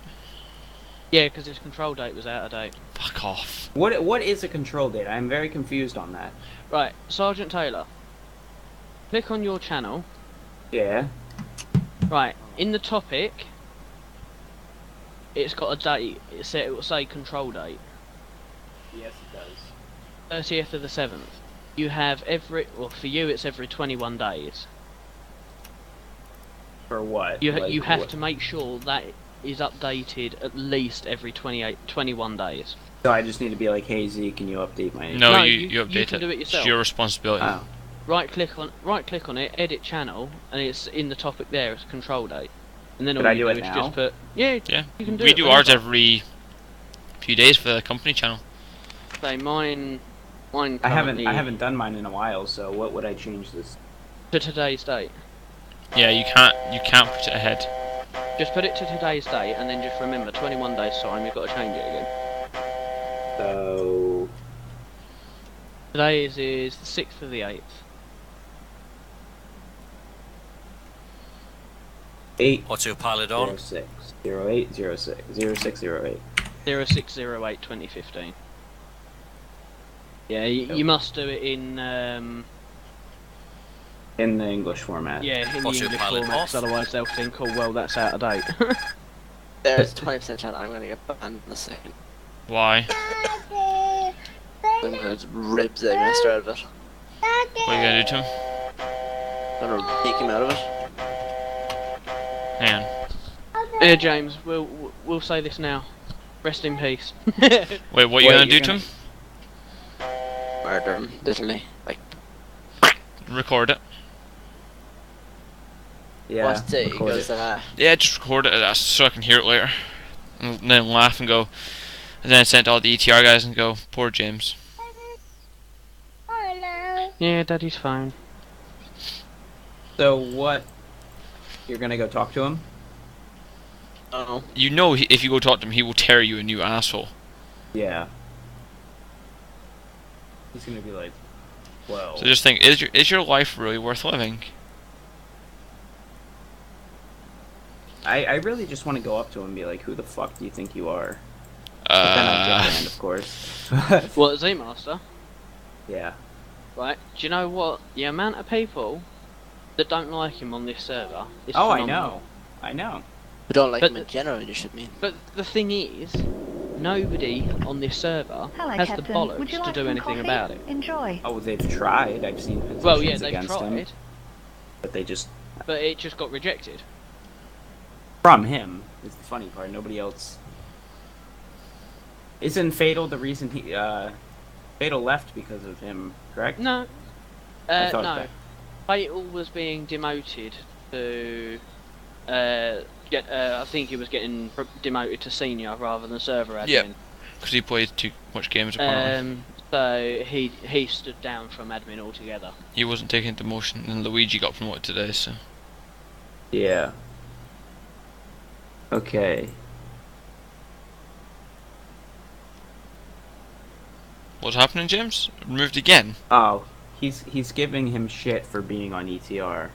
Yeah, because its control date was out of date. Fuck off. What is a control date? I'm very confused on that. Right, Sergeant Taylor. Click on your channel. Yeah. Right, in the topic, it's got a date. It will say control date. Yes, it does. 30th of the 7th. You have for you it's every 21 days. For what? You Like, have what? to make sure that is updated at least every 21 days. So I just need to be like, hey Z, can you update my? No, No, you you update can it. do it yourself. It's your responsibility. Oh. Right click on it, edit channel, and it's in the topic there. It's control date, and then all Could I you do do it is now? just put yeah. Yeah. You can do We it do ours whenever. every few days for the company channel. Say mine. I currently haven't done mine in a while. So what would I change this? to today's date. Yeah, you can't put it ahead. Just put it to today's date, and then just remember 21 days time. You've got to change it again. So Today is the 6th of the 8th. 8 Autopilot on. 06 08 06 06 08. 0608 2015. Yeah, you must do it in In the English format. yeah, in the English Autopilot format, 'cause off. otherwise they'll think, oh well, that's out of date. There's 20% chance I'm gonna get banned in a second. Why? I'm gonna rip the master out of it. What are you gonna do to him? I'm gonna take him out of it. Hang on. Yeah, James, we'll say this now. Rest in peace. Wait, what are you Wait, gonna do you're to him? Murder him, literally. Like, Record it. Yeah. what's it? He record goes, it. Yeah, just record it so I can hear it later. And then laugh and go. And then I sent all the ETR guys and go, poor James. Yeah, Daddy's fine. So what? You're gonna go talk to him? oh. You know, if you go talk to him, he will tear you a new asshole. Yeah. He's gonna be like, whoa. So just think, is your life really worth living? I really just want to go up to him and be like, who the fuck do you think you are? But then I get banned, of course. What, Z-Master? Yeah. Right, do you know what? The amount of people that don't like him on this server is Oh, I phenomenal. know. I know. We don't like But him in general, you should mean. But the thing is, nobody on this server Hello, has Captain. the bollocks Would you like to do some anything coffee? about it. Enjoy. Oh, they've tried. I've seen petitions Well, yeah, they've against him, tried, but they just but it just got rejected. from him is the funny part. Nobody else. Isn't Fatal the reason he Fatal left because of him? Correct? No, I thought no. that. Fatal was being demoted to. I think he was getting demoted to senior rather than server admin. Yep. Because he played too much games apparently. So he stood down from admin altogether. He wasn't taking demotion, and Luigi got promoted today, so. Yeah. Okay. What's happening, James? Removed again? Oh, he's giving him shit for being on ETR.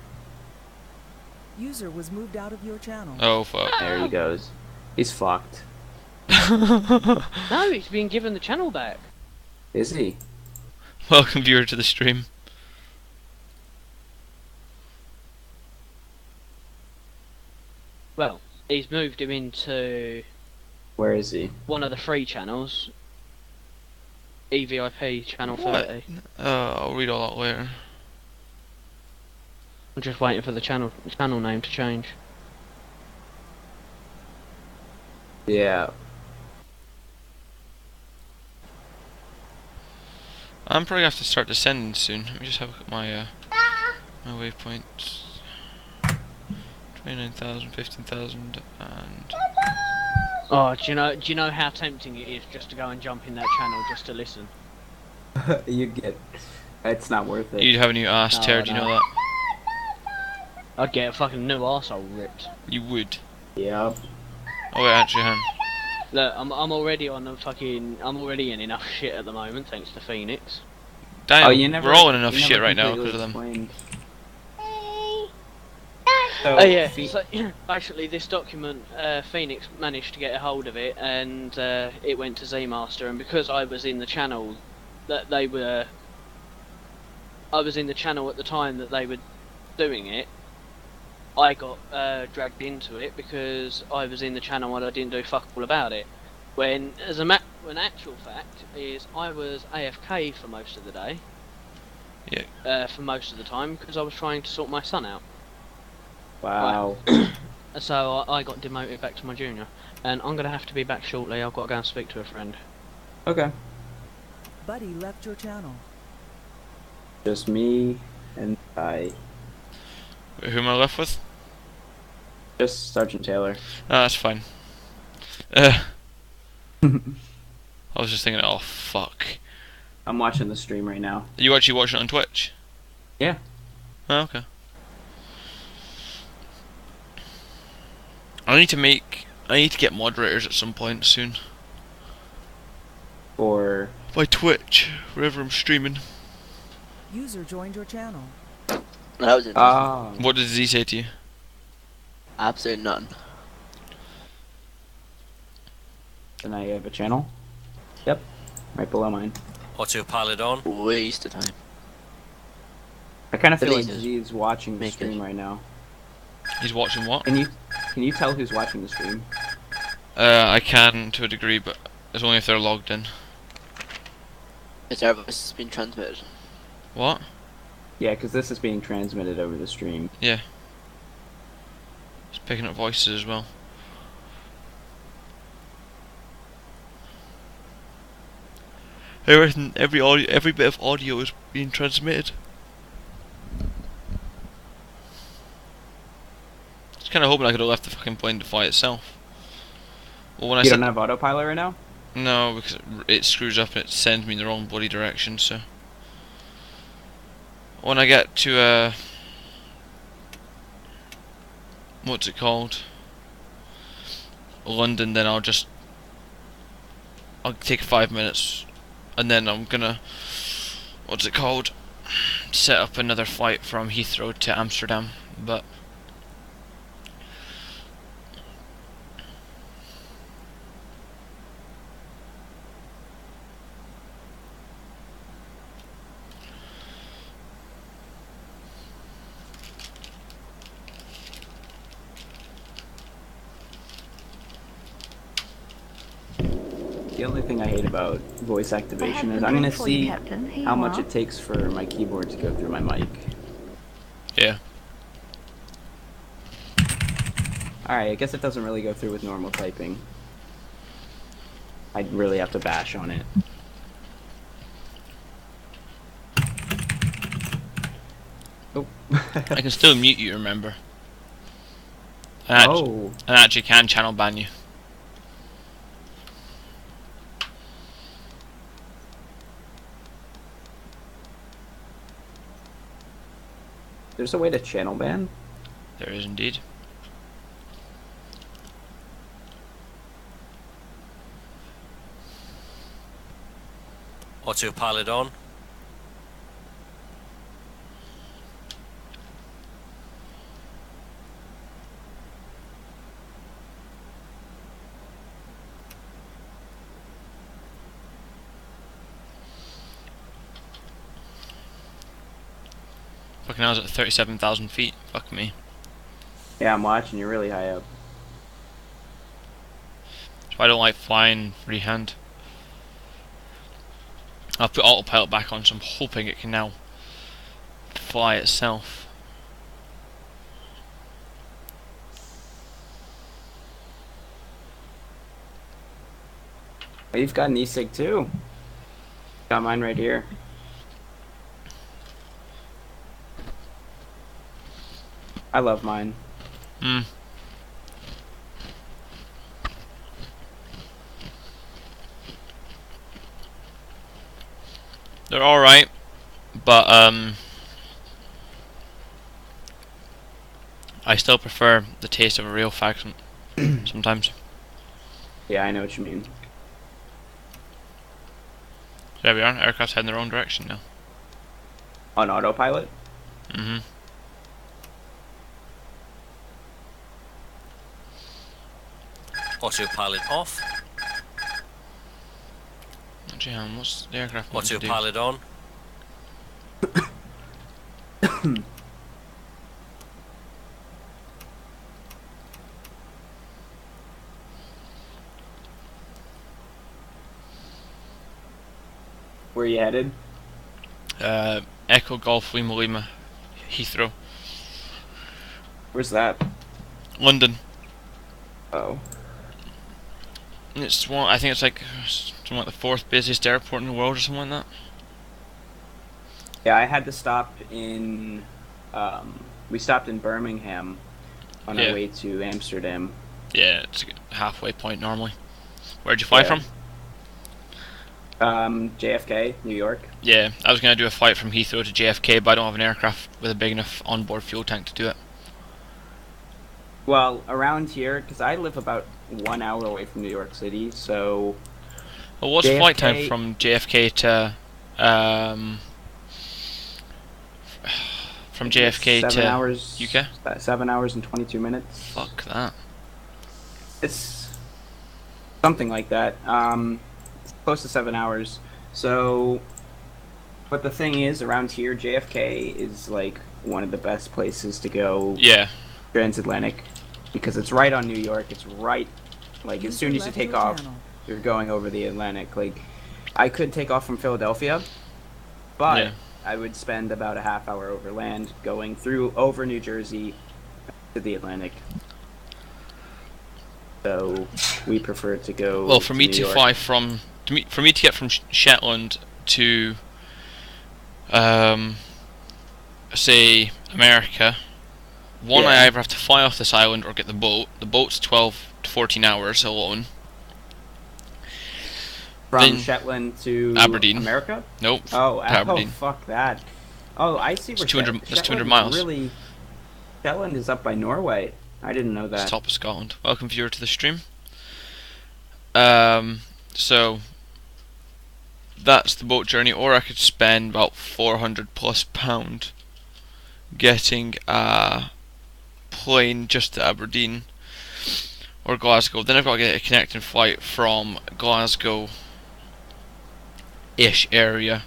User was moved out of your channel. Oh, fuck. There he goes. He's fucked. No, he's being given the channel back. Is he? Welcome, viewer, to the stream. Well, he's moved him into Where is he? one of the free channels. EVIP channel What? 30. I'll read all that later. I'm just waiting for the channel name to change. Yeah. I'm probably gonna have to start descending soon. Let me just have a look at my my waypoints. 29,000, 15,000, and Oh, do you know how tempting it is just to go and jump in that channel just to listen? You get. It's not worth it. you'd have a new ass No, tear. Do you know no. that? I'd get a fucking new arsehole ripped. You would. Yep. Oh wait, actually, hang. Look, I'm already on the fucking. I'm already in enough shit at the moment thanks to Phoenix. Damn, Oh, you never. we're all in enough you shit never right now completely because of them. explained. Oh yeah, Fe- so basically this document, Phoenix managed to get a hold of it and it went to Z-Master, and because I was in the channel that they were... I was in the channel at the time that they were doing it, I got dragged into it because I was in the channel and I didn't do fuck all about it. When actual fact is I was AFK for most of the day. Yeah. For most of the time because I was trying to sort my son out. Wow. So I got demoted back to my junior, and I'm gonna have to be back shortly. I've got to go and speak to a friend. Okay. Buddy left your channel. Just me and I. Wait, who am I left with? Just Sergeant Taylor. Ah, that's fine. I was just thinking, oh fuck. I'm watching the stream right now. Are you actually watching it on Twitch? Yeah. Oh, okay. I need to get moderators at some point soon. Or By Twitch, wherever I'm streaming. User joined your channel. That was interesting. What did he say to you? Absolutely none. Then I have a channel. Yep. Right below mine. Autopilot on. Waste of time. I kind of feel like Delete it. G's watching the Make stream it. right now. He's watching what? Can you tell who's watching the stream? I can to a degree, but it's only if they're logged in. Is our voice being transmitted? What? Yeah, because this is being transmitted over the stream. Yeah. It's picking up voices as well. Every bit of audio is being transmitted. I was kind of hoping I could have left the fucking plane to fly itself. Well, when You don't have autopilot right now? No, because it screws up and it sends me in the wrong bloody direction, so... When I get to, what's it called? London, then I'll take 5 minutes, and then I'm gonna, what's it called? Set up another flight from Heathrow to Amsterdam, but... The only thing I hate about voice activation is some I'm gonna drink for you, see Captain. Here how you much are. it takes for my keyboard to go through my mic. Yeah. Alright, I guess it doesn't really go through with normal typing. I'd really have to bash on it. Oh. I can still mute you, remember? And actually can channel ban you. There's a way to channel ban? There is indeed. Autopilot on. Fucking hell, I was at 37,000 feet. Fuck me. Yeah, I'm watching. You're really high up. So I don't like flying freehand. I've put autopilot back on, so I'm hoping it can now fly itself. Oh, you've got an e-cig too. Got mine right here. I love mine. Hmm. They're alright, but I still prefer the taste of a real fag sometimes. Yeah, I know what you mean. There we are, aircraft's heading their own direction now. On autopilot? Mm-hmm. Autopilot off. Actually, what's the aircraft want to do? Autopilot on. Where are you headed? Echo Golf Lima Lima, Heathrow. Where's that? London. Oh. It's one. I think it's like something like the 4th busiest airport in the world or something like that. Yeah, I had to stop in. We stopped in Birmingham on our way to Amsterdam. Yeah, it's a halfway point normally. Where'd you fly from? JFK, New York. Yeah, I was gonna do a flight from Heathrow to JFK, but I don't have an aircraft with a big enough onboard fuel tank to do it. Well, around here, because I live about 1 hour away from New York City, so. Well, what's JFK, flight time from JFK to from JFK 7 to hours, UK? 7 hours and 22 minutes. Fuck that. It's something like that. Close to 7 hours. So, but the thing is, around here, JFK is like one of the best places to go. Yeah. Transatlantic, because it's right on New York. It's right, like as soon as you take off, you're going over the Atlantic. Like, I could take off from Philadelphia, but I would spend about a half hour over land going through over New Jersey to the Atlantic. So we prefer to go. Well, for me New to York. fly from, for me to get from Shetland to, say America, I either have to fly off this island or get the boat. The boat's 12 to 14 hours alone. From then Shetland to Aberdeen. America? Nope. Oh, Aberdeen. Oh, fuck that. Oh, I see. It's Where 200. Shetland That's 200 miles. Really, Shetland is up by Norway. I didn't know that. It's top of Scotland. Welcome viewer to the stream. So that's the boat journey, or I could spend about £400+ getting a plane just to Aberdeen or Glasgow. Then I've got to get a connecting flight from Glasgow-ish area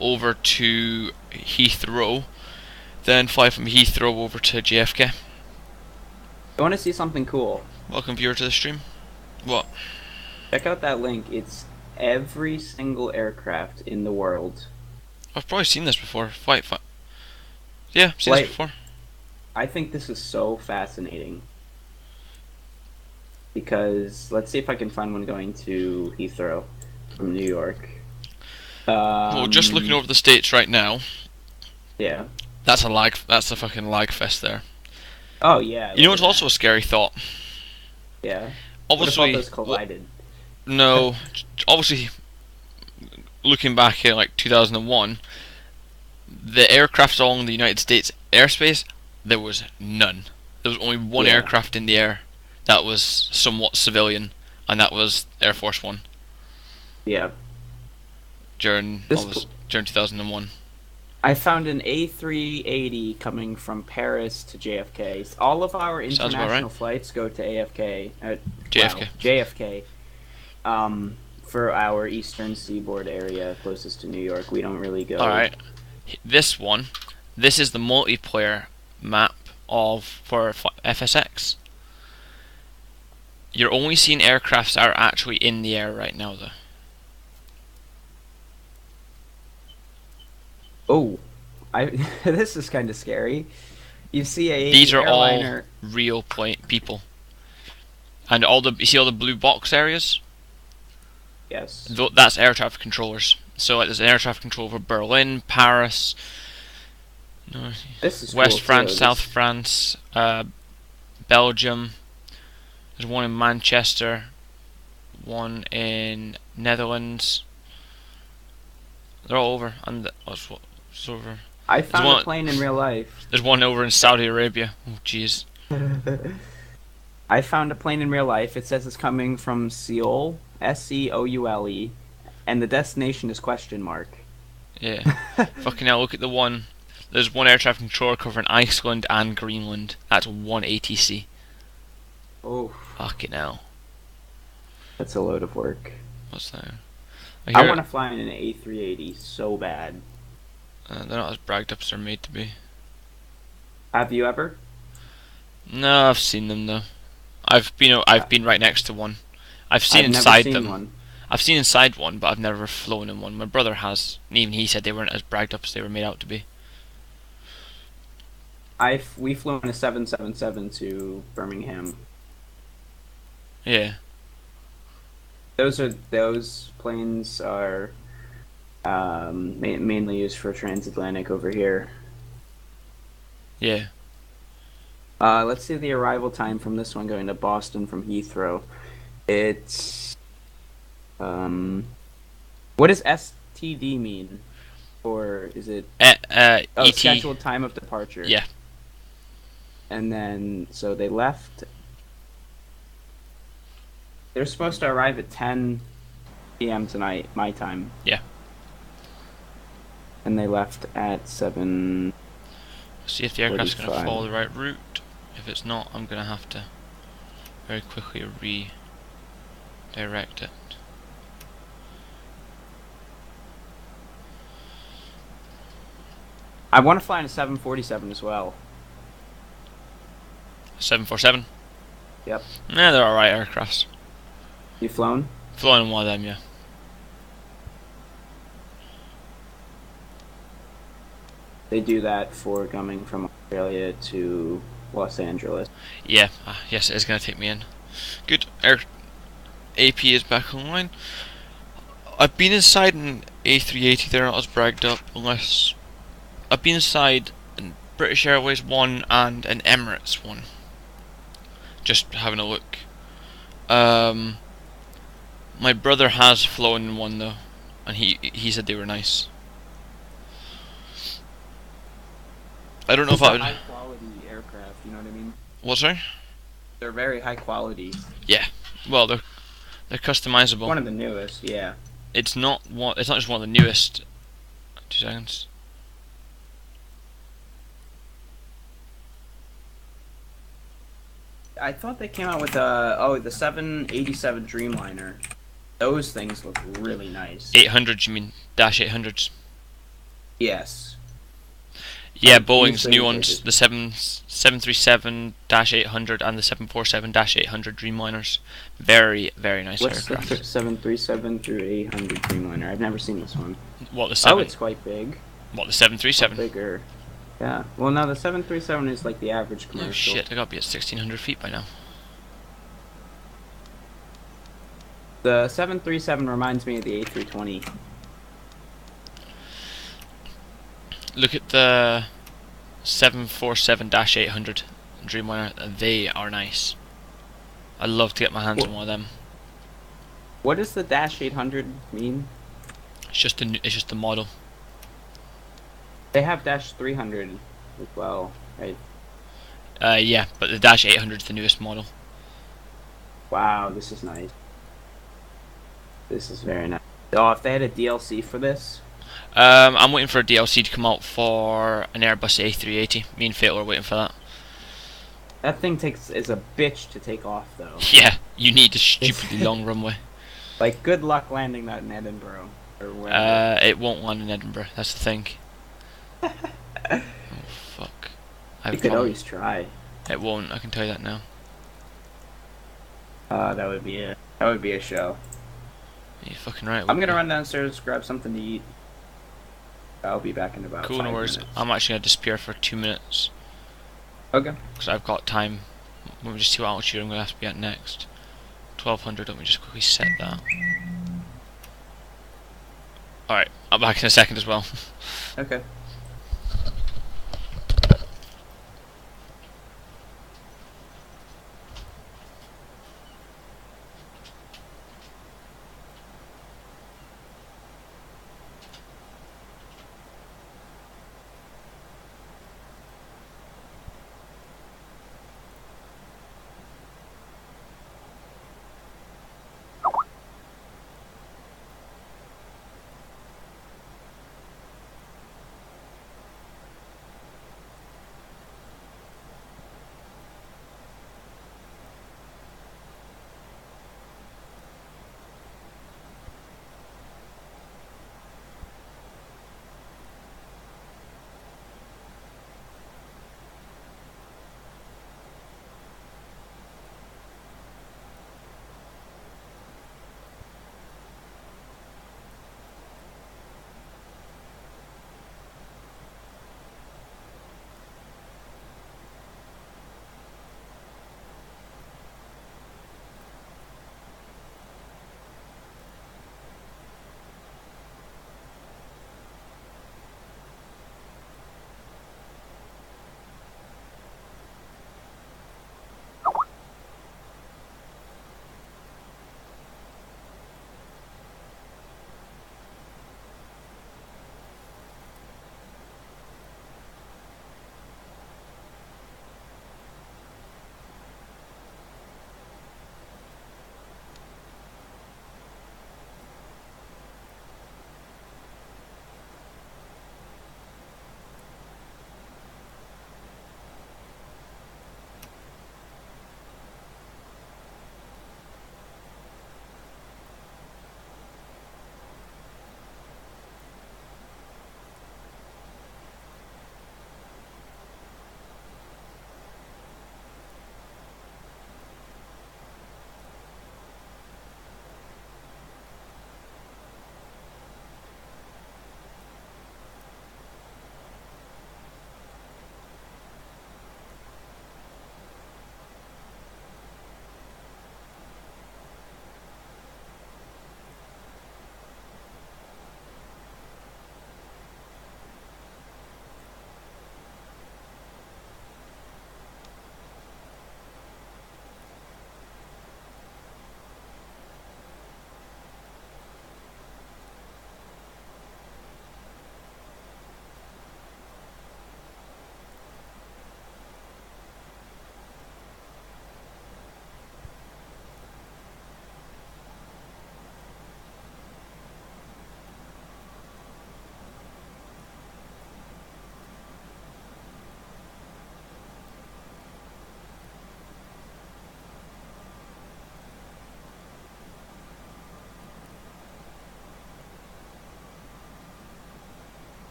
over to Heathrow, then fly from Heathrow over to JFK. I want to see something cool. Welcome viewer to the stream. What? Check out that link. It's every single aircraft in the world. I've probably seen this before. Yeah, I've seen Like, this before. I think this is so fascinating. Because, let's see if I can find one going to Heathrow from New York. Well, just looking over the states right now. Yeah. That's a fucking lag fest there. Oh, yeah. You know what's also a scary thought? Yeah. Obviously, what if all those collided? No, obviously, looking back at like 2001, the aircraft along the United States airspace, there was none. There was only one aircraft in the air that was somewhat civilian, and that was Air Force One. Yeah. During 2001. I found an A380 coming from Paris to JFK. All of our international flights go to AFK. JFK. For our eastern seaboard area closest to New York, we don't really go. Alright. This is the multiplayer map for FSX. You're only seeing aircrafts that are actually in the air right now, though. Oh, this is kind of scary. You see These are all real people, and you see all the blue box areas. Yes. That's air traffic controllers. So like, there's an air traffic controller for Berlin, Paris, West France, South France, Belgium. There's one in Manchester, one in Netherlands. They're all over. And what's over? I found a plane in real life. There's one over in Saudi Arabia. Oh, jeez. I found a plane in real life. It says it's coming from Seoul, Seoule, and the destination is question mark. Yeah. Fucking hell, look at the one. There's one air traffic controller covering Iceland and Greenland. That's one ATC. Oh. Fucking hell. That's a load of work. What's that? I want to fly in an A380 so bad. They're not as bragged up as they're made to be. Have you ever? No, I've seen them though. I've been right next to one. I've seen inside them. One. I've seen inside one, but I've never flown in one. My brother has, and even he said they weren't as bragged up as they were made out to be. We flew in a 777 to Birmingham. Yeah. Those planes are mainly used for transatlantic over here. Yeah. Let's see the arrival time from this one going to Boston from Heathrow. It's what does STD mean? Or is it ET scheduled time of departure? Yeah. And then so they left. They're supposed to arrive at 10 p.m. tonight, my time. Yeah. And they left at 7. See if the aircraft's going to follow the right route. If it's not, I'm going to have to very quickly redirect it. I want to fly in a 747 as well. 747? Yep. Nah, they're alright aircrafts. You flown? Flown in one of them, yeah. They do that for coming from Australia to Los Angeles. Yeah, yes, it is going to take me in. Good. AP is back online. I've been inside an A380, they're not as bragged up, unless... I've been inside an British Airways one and an Emirates one. Just having a look. My brother has flown in one though, and he said they were nice. I don't know if I would... high quality aircraft, you know what I mean? What's that? They're very high quality. Yeah. Well, they're customizable. One of the newest, yeah. It's not just one of the newest. 2 seconds. I thought they came out with the 787 Dreamliner. Those things look really nice. 800s, you mean? Dash 800s. Yes. Yeah, Like, Boeing's these new things are ones, just- the 737-800 and the 747-800 Dreamliners. Very, very nice What's the aircraft. 737 through 800 Dreamliner? I've never seen this one. What the Oh, it's quite big. What the Lot 737? bigger. Yeah. Well, now the 737 is like the average commercial. Oh shit! I gotta be at 1,600 feet by now. The 737 reminds me of the A320. Look at the 747-800 Dreamliner. They are nice. I'd love to get my hands on one of them. What does the Dash 800 mean? It's just the model. They have Dash 300 as well, right? Yeah, but the Dash 800 is the newest model. Wow, this is nice. This is very nice. Oh, if they had a DLC for this. I'm waiting for a DLC to come out for an Airbus A380. Me and Fatal are waiting for that. That thing is a bitch to take off, though. Yeah, you need a stupidly long runway. Like, good luck landing that in Edinburgh or wherever. It won't land in Edinburgh. That's the thing. Oh fuck! You could always try. It won't. I can tell you that now. That would be it. That would be a show. You're fucking right. I'm gonna run downstairs, grab something to eat. I'll be back in about Cool, 5 no worries. minutes. I'm actually gonna disappear for 2 minutes. Okay. Because I've got time. Let me just see what altitude I'm gonna have to be at next. 1200. Let me just quickly set that. Alright, I'll be back in a second as well. Okay.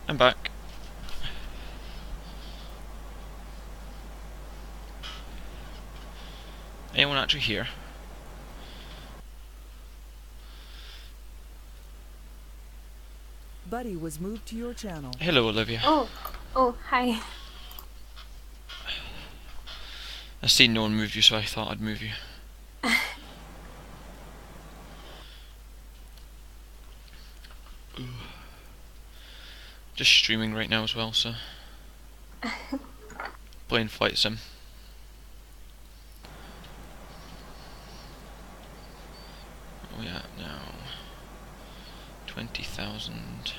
I'm back. Anyone actually here? Buddy was moved to your channel. Hello, Olivia. Oh, hi. I seen no one moved you, so I thought I'd move you. Ooh. Just streaming right now as well, so playing Flight Sim. What are we at now? 20,000.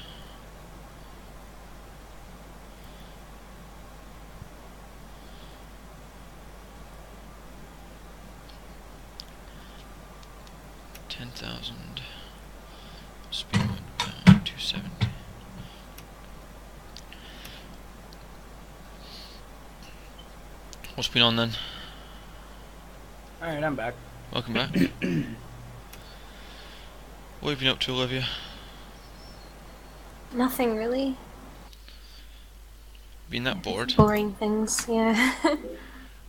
$10,000. Speed went down 270. What's been on then? Alright, I'm back. Welcome back. What have you been up to, Olivia? Nothing really. Been that bored? Boring things, yeah.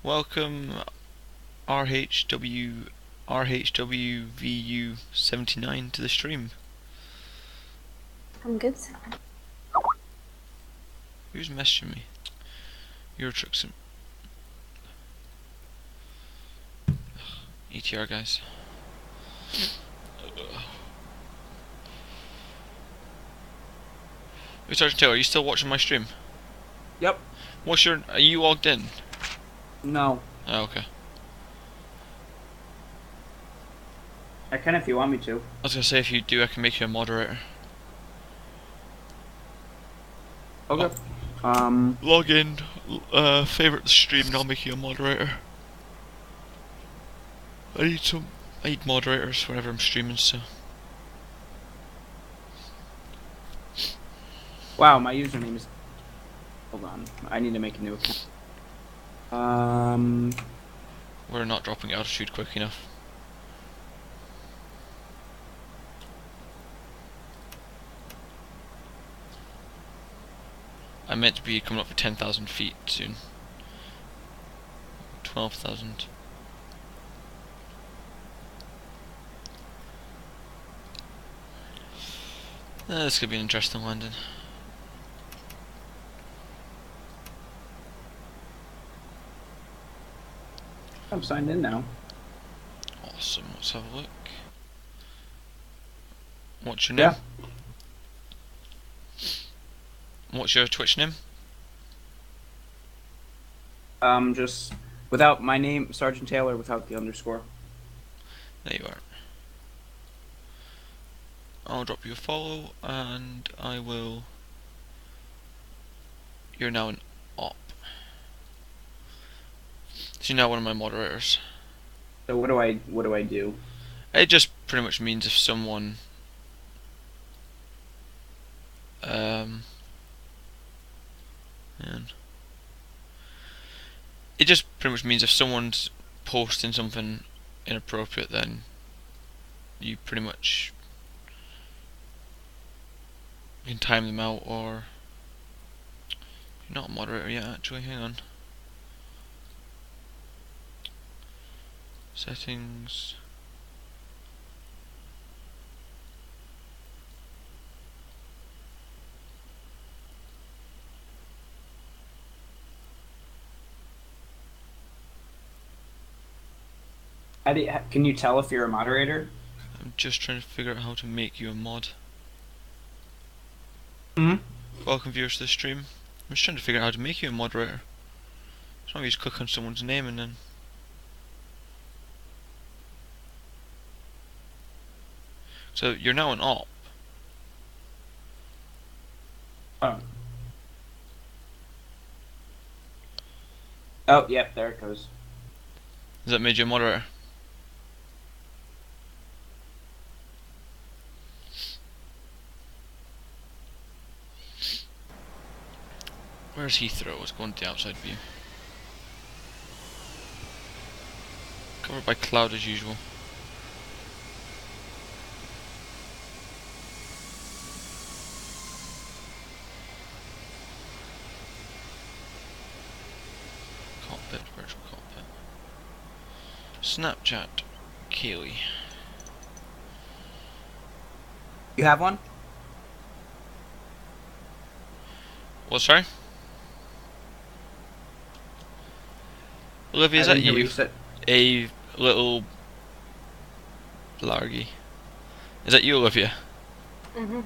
Welcome RHWVU79 to the stream. I'm good. Who's messaging me? Eurotrixim. ETR guys. Hey, Sergeant Taylor, are you still watching my stream? Yep. What's your... Are you logged in? No. Oh, okay. I can if you want me to. I was gonna say, if you do, I can make you a moderator. Okay. Log in, favorite the stream, and I'll make you a moderator. I need moderators whenever I'm streaming, so... Wow, my username is... Hold on. I need to make a new account. We're not dropping altitude quick enough. I'm meant to be coming up for 10,000 feet soon. 12,000. This could be an interesting landing. I'm signed in now. Awesome, let's have a look. What's your name? What's your Twitch name? Just without my name, Sergeant Taylor, without the underscore. There you are. I'll drop you a follow, and I will... You're now an op. So you're now one of my moderators. So what do I do? It just pretty much means if someone... It just pretty much means if someone's posting something inappropriate, then you pretty much can time them out, or you're not a moderator yet actually, hang on. Settings. Can you tell if you're a moderator? I'm just trying to figure out how to make you a mod. Hmm? Welcome viewers to the stream. I'm just trying to figure out how to make you a moderator. So you just click on someone's name and then... So you're now an op. Oh. Oh, yep, there it goes. Has that made you a moderator? Where's Heathrow? Let's go into the outside view. Covered by cloud as usual. Cockpit, virtual cockpit. Snapchat, Kaylee. You have one? What, sorry? Olivia, is I that didn't hear what you? you said. A little... largy. Is that you, Olivia? Mhm.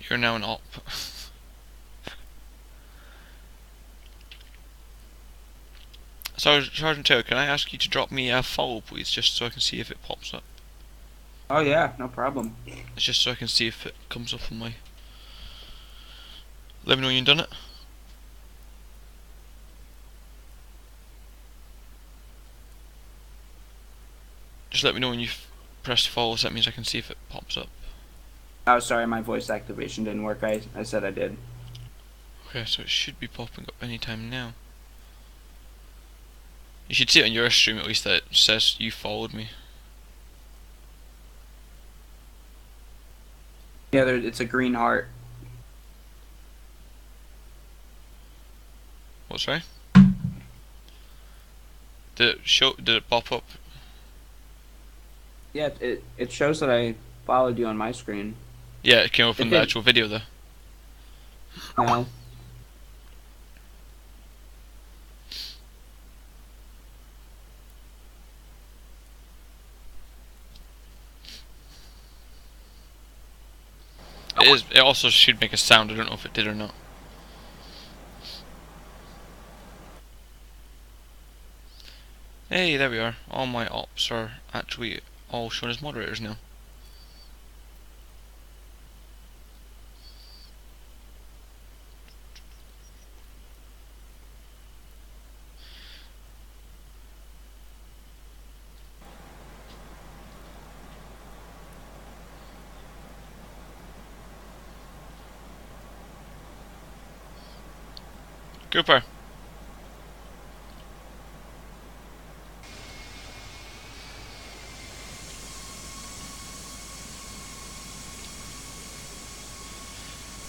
You're now an op. So, Sergeant Taylor, can I ask you to drop me a follow, please, just so I can see if it pops up? Oh yeah, no problem. It's just so I can see if it comes up on my... Let me know when you've done it. Just let me know when you've pressed follow, so that means I can see if it pops up. Oh, sorry, my voice activation didn't work. I said I did. Okay, so it should be popping up anytime now. You should see it on your stream at least that it says you followed me. Yeah, it's a green heart. What, sorry? Did it pop up? Yeah, it shows that I followed you on my screen. Yeah, it came up in the actual video there. No. It also should make a sound, I don't know if it did or not. Hey, there we are. All my ops are actually all shown as moderators now. Cooper.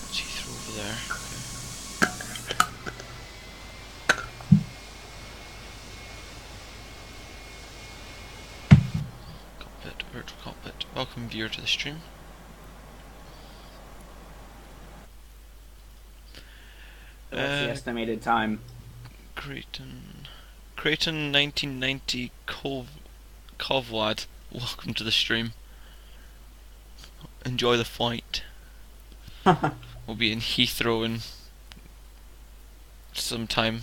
What's Heathrow over there? Okay. Cockpit, virtual cockpit. Welcome viewer to the stream. What's the estimated time? Creighton 1990 Kovlad. Welcome to the stream. Enjoy the flight. We'll be in Heathrow in some time.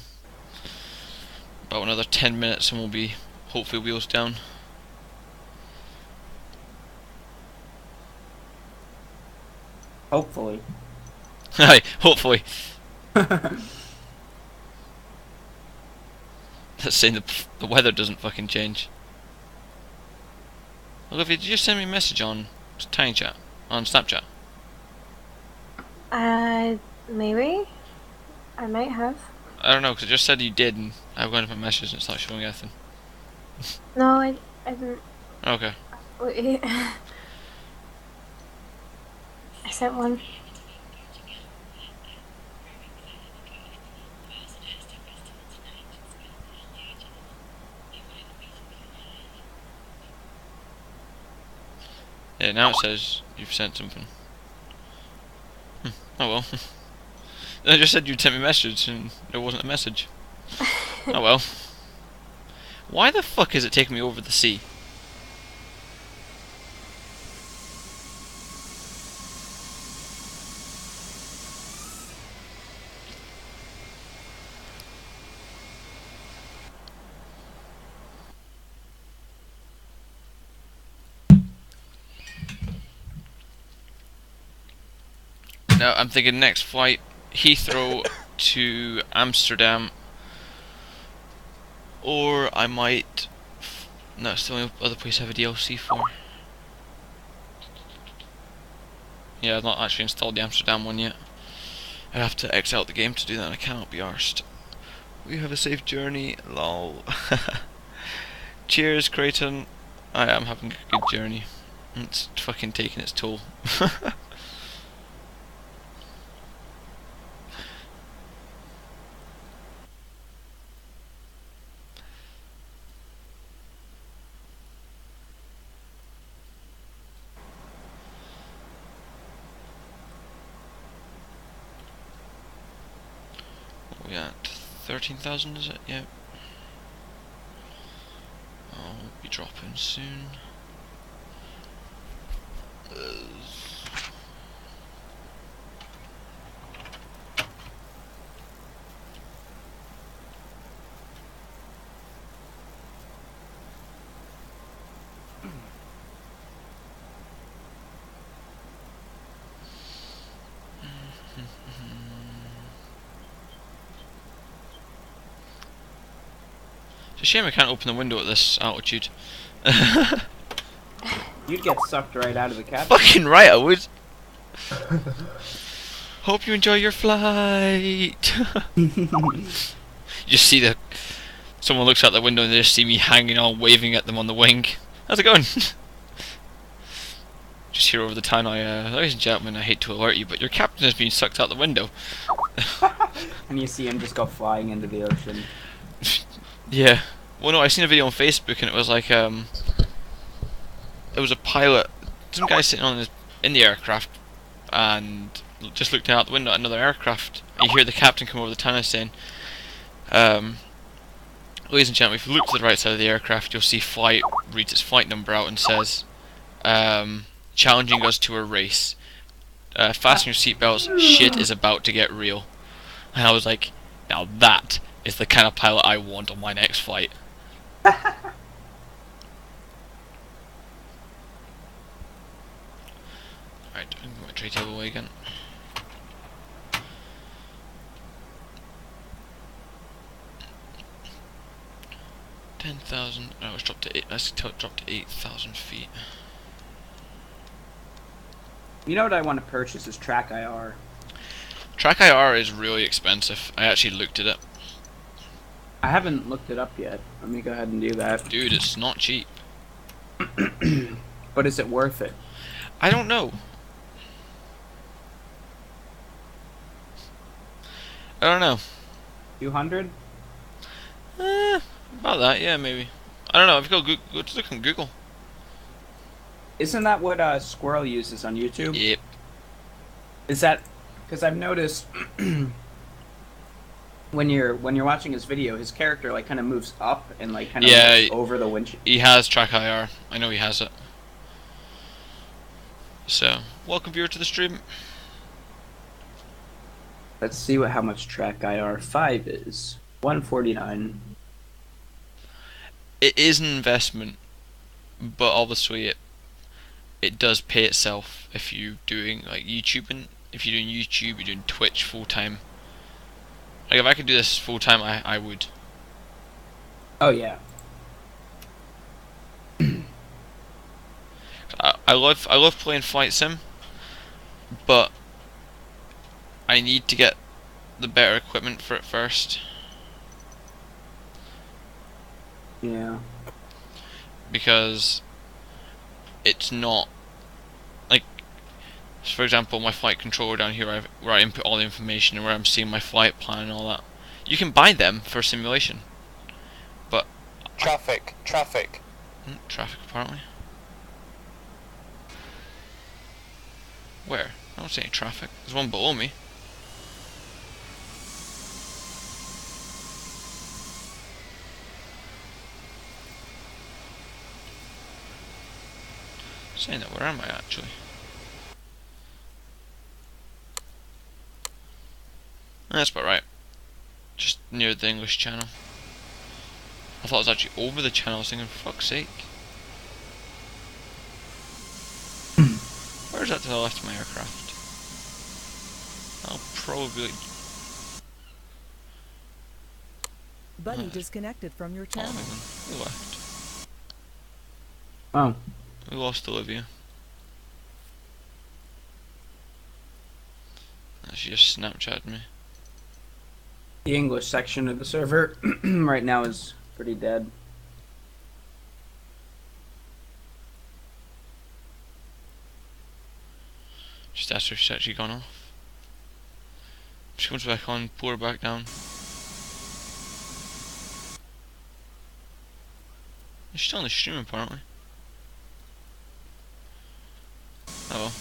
About another 10 minutes and we'll be hopefully wheels down. Hopefully. Hi, hopefully. That's saying the weather doesn't fucking change. Olivia, did you send me a message on Tiny Chat? On Snapchat? Maybe? I might have. I don't know, because it just said you did, and I've gone to my messages and it's not showing anything. No, I didn't. Okay. Wait. I sent one. Yeah, now it says you've sent something. Oh well. I just said you'd sent me a message and there wasn't a message. Oh well. Why the fuck is it taking me over the sea? Now I'm thinking next flight, Heathrow to Amsterdam, or I might. No, it's the only other place I have a DLC for. Yeah, I've not actually installed the Amsterdam one yet. I have to X out the game to do that, and I cannot be arsed. We have a safe journey, lol. Cheers, Creighton. I am having a good journey. It's fucking taking its toll. What are we at? 13,000 is it? Yeah. I'll be dropping soon. It's a shame I can't open the window at this altitude. You'd get sucked right out of the cabin. Fucking right, I would. Hope you enjoy your flight. You just see someone looks out the window and they just see me hanging on, waving at them on the wing. How's it going? Just hear over the town, ladies and gentlemen, I hate to alert you, but your captain has been sucked out the window. And you see him just go flying into the ocean. Yeah. Well, no, I seen a video on Facebook and it was like, it was a pilot, some guy sitting in the aircraft, and just looking out the window at another aircraft. And you hear the captain come over the tunnel saying, ladies and gentlemen, if you look to the right side of the aircraft, you'll see flight, reads its flight number out and says, challenging us to a race. Fasten your seatbelts, shit is about to get real. And I was like, now that is the kind of pilot I want on my next flight. Right, I'm going to tray table away again. $10,000. No, it's dropped to 8. Let's drop to 8,000 feet. You know what I want to purchase is Track IR. Track IR is really expensive. I actually looked at it. I haven't looked it up yet. Let me go ahead and do that. Dude, it's not cheap. But is it worth it? I don't know. I don't know. 200? About that, yeah, maybe. I don't know. If you go to look on Google. Isn't that what Squirrel uses on YouTube? Yep. Is that because I've noticed when you're watching his video, his character like kind of moves up and like kind of moves over the windshield. He has Track IR. I know he has it. So, welcome viewer to the stream. Let's see how much Track IR 5 is. 149. It is an investment, but obviously it does pay itself if you're doing like YouTubing. If you're doing YouTube, you're doing Twitch full time. Like if I could do this full time, I would. Oh yeah. I love playing Flight Sim, but I need to get the better equipment for it first. Yeah. Because it's not like, for example, my flight controller down here, where I input all the information and where I'm seeing my flight plan and all that. You can buy them for simulation, but traffic apparently. Where? I don't see any traffic. There's one below me. Saying that, where am I actually? That's about right. Just near the English Channel. I thought it was actually over the channel. I was thinking, for fuck's sake. Where's that to the left of my aircraft? I'll probably... Buddy disconnected from your channel. Oh, we left. Oh. We lost Olivia. She just Snapchatted me. The English section of the server right now is pretty dead. Just asked her if she's actually gone off. She comes back on, pull her back down. She's still on the stream apparently. Oh well.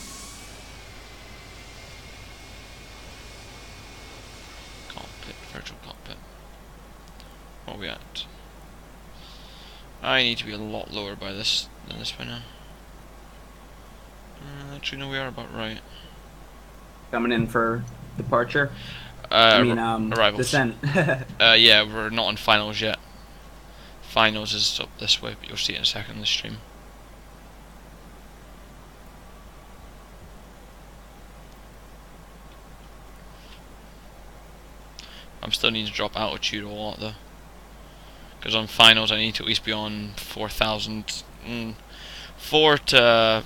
Cockpit, virtual cockpit. Where are we at? I need to be a lot lower by this than this by now. Actually, no, we are about right. Coming in for departure? Arrivals. Descent. Yeah, we're not on finals yet. Finals is up this way, but you'll see it in a second in the stream. I'm still needing to drop altitude a lot though. Because on finals I need to at least be on 4,000, 4 to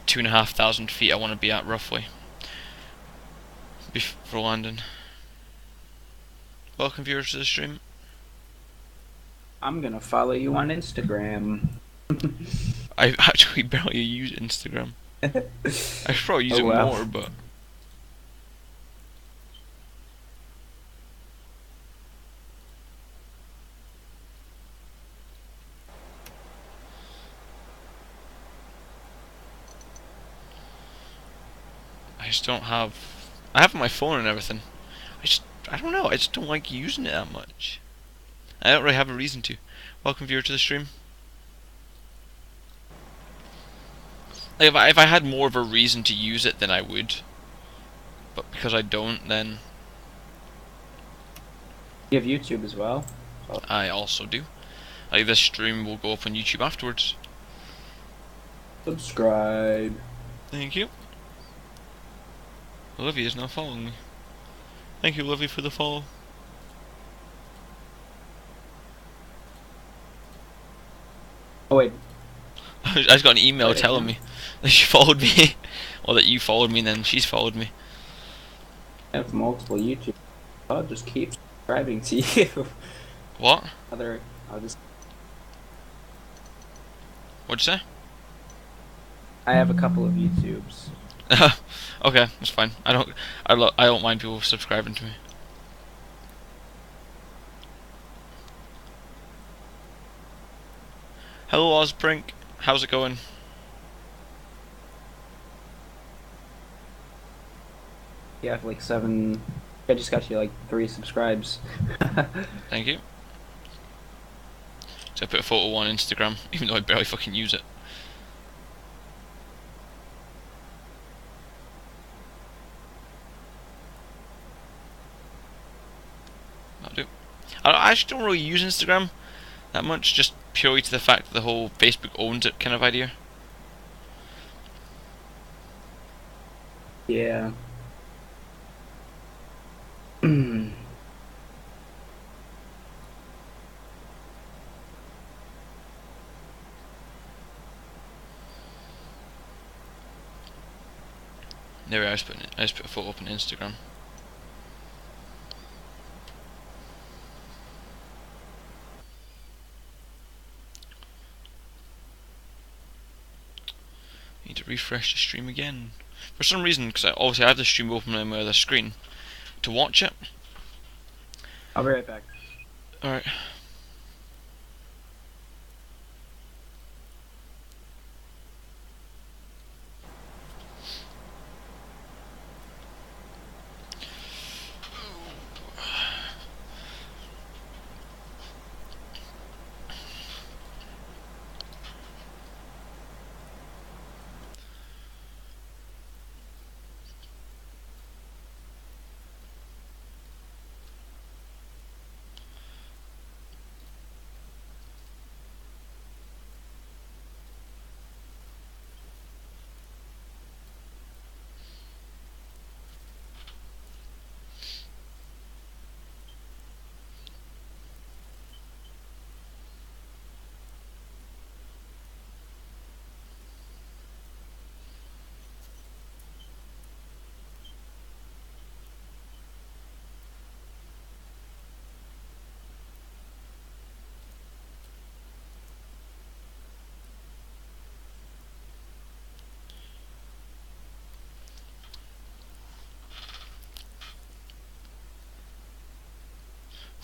2,500 feet I want to be at roughly. Before landing. Welcome viewers to the stream. I'm gonna follow you on Instagram. I actually barely use Instagram. I should probably use it more, but... I just don't have... I have my phone and everything. I don't know, I just don't like using it that much. I don't really have a reason to. Welcome viewer to the stream. Like if I had more of a reason to use it, then I would. But because I don't, then... You have YouTube as well? Oh. I also do. Like this stream will go up on YouTube afterwards. Subscribe. Thank you. Olivia is now following me. Thank you, Olivia, for the follow. Oh wait. I just got an email telling me that she followed me. Or that you followed me and then she's followed me. I have multiple YouTube. I'll just keep subscribing to you. What? I'll just... What'd you say? I have a couple of YouTubes. Okay, that's fine. I don't mind people subscribing to me. Hello Ozbrink, how's it going? You have like 7... I just got you like 3 subscribes. Thank you. So I put a photo on Instagram, even though I barely fucking use it. That'll do. I actually don't really use Instagram that much, just purely to the fact that the whole Facebook owns it kind of idea. Yeah. There we are, I just put a photo up on Instagram. Need to refresh the stream again. For some reason, because obviously I have the stream open on my other screen to watch it. I'll be right back. Alright.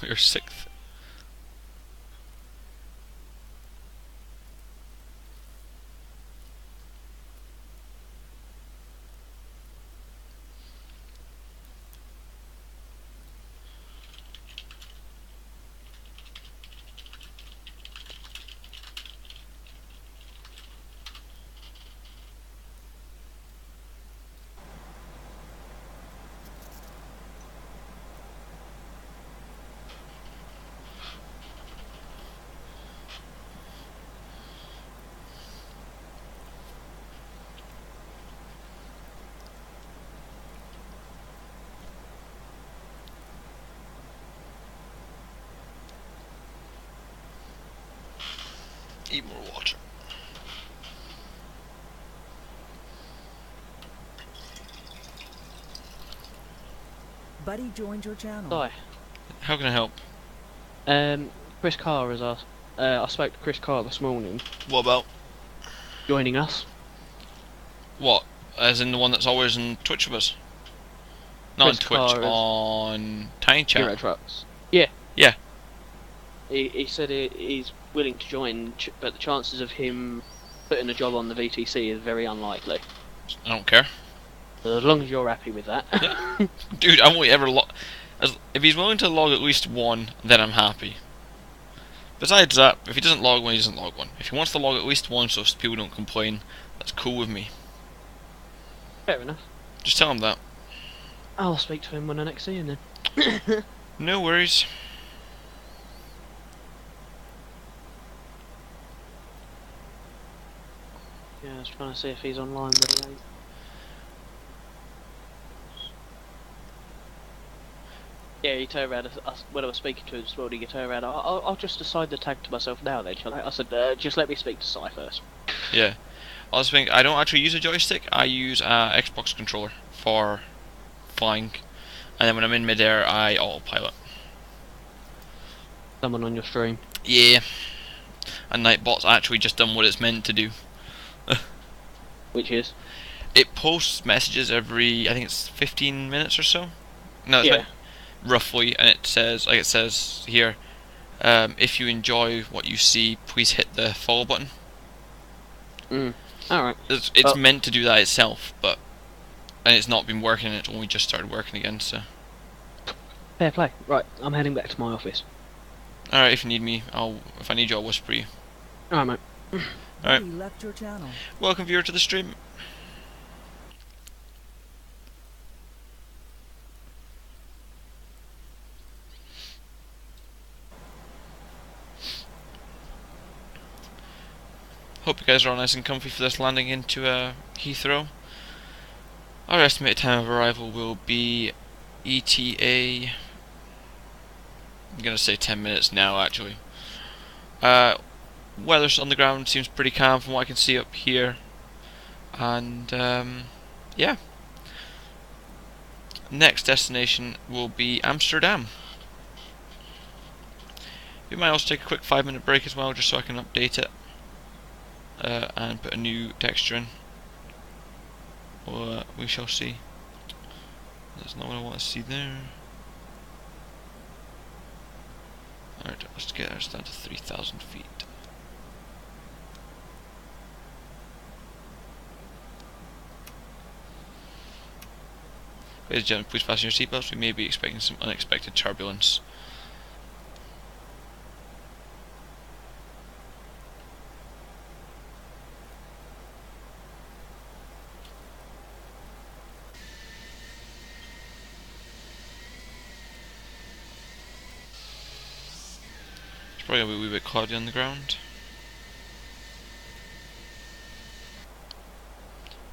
You're 6th. Eat more water. Buddy joined your channel. Hi. How can I help? Chris Carr has asked. I spoke to Chris Carr this morning. What about? Joining us. What? As in the one that's always in Twitch with us? Not on Chris Twitch, Carr is on Tiny Chat. Euro Trucks. Yeah. Yeah. He said he's willing to join, but the chances of him putting a job on the VTC is very unlikely. I don't care. So as long as you're happy with that. Yeah. Dude, I won't ever log. If he's willing to log at least one, then I'm happy. Besides that, if he doesn't log one, he doesn't log one. If he wants to log at least one so people don't complain, that's cool with me. Fair enough. Just tell him that. I'll speak to him when I next see him then. No worries. Yeah, I was trying to see if he's online, but he ain't. Yeah, he turned around, when I was speaking to him this morning, he turned around, I'll just assign the tag to myself now then, shall I? I said, just let me speak to Cy first. Yeah. I was thinking, I don't actually use a joystick, I use a Xbox controller for flying. And then when I'm in midair, I autopilot. Someone on your stream. Yeah. And Nightbot's actually just done what it's meant to do. Which is? It posts messages every, I think it's 15 minutes or so. No, it's Yeah. about roughly, and it says, like it says here, if you enjoy what you see, please hit the follow button. Alright. It's meant to do that itself, but and it's not been working. It's only just started working again. So fair play. Right, I'm heading back to my office. all right, if you need me, if I need you, I'll whisper you. Alright, mate. All right. Buddy left your channel. Welcome, viewer, to the stream. Hope you guys are all nice and comfy for this landing into Heathrow. Our estimated time of arrival will be ETA. I'm gonna say 10 minutes now, actually. Weather on the ground seems pretty calm from what I can see up here, and yeah. Next destination will be Amsterdam. We might also take a quick 5-minute break as well, just so I can update it. And put a new texture in. Or we shall see. That's not what I want to see there. Alright, let's get ours down to 3,000 feet. Ladies and gentlemen, please fasten your seatbelts. We may be expecting some unexpected turbulence. Probably gonna be a wee bit cloudy on the ground.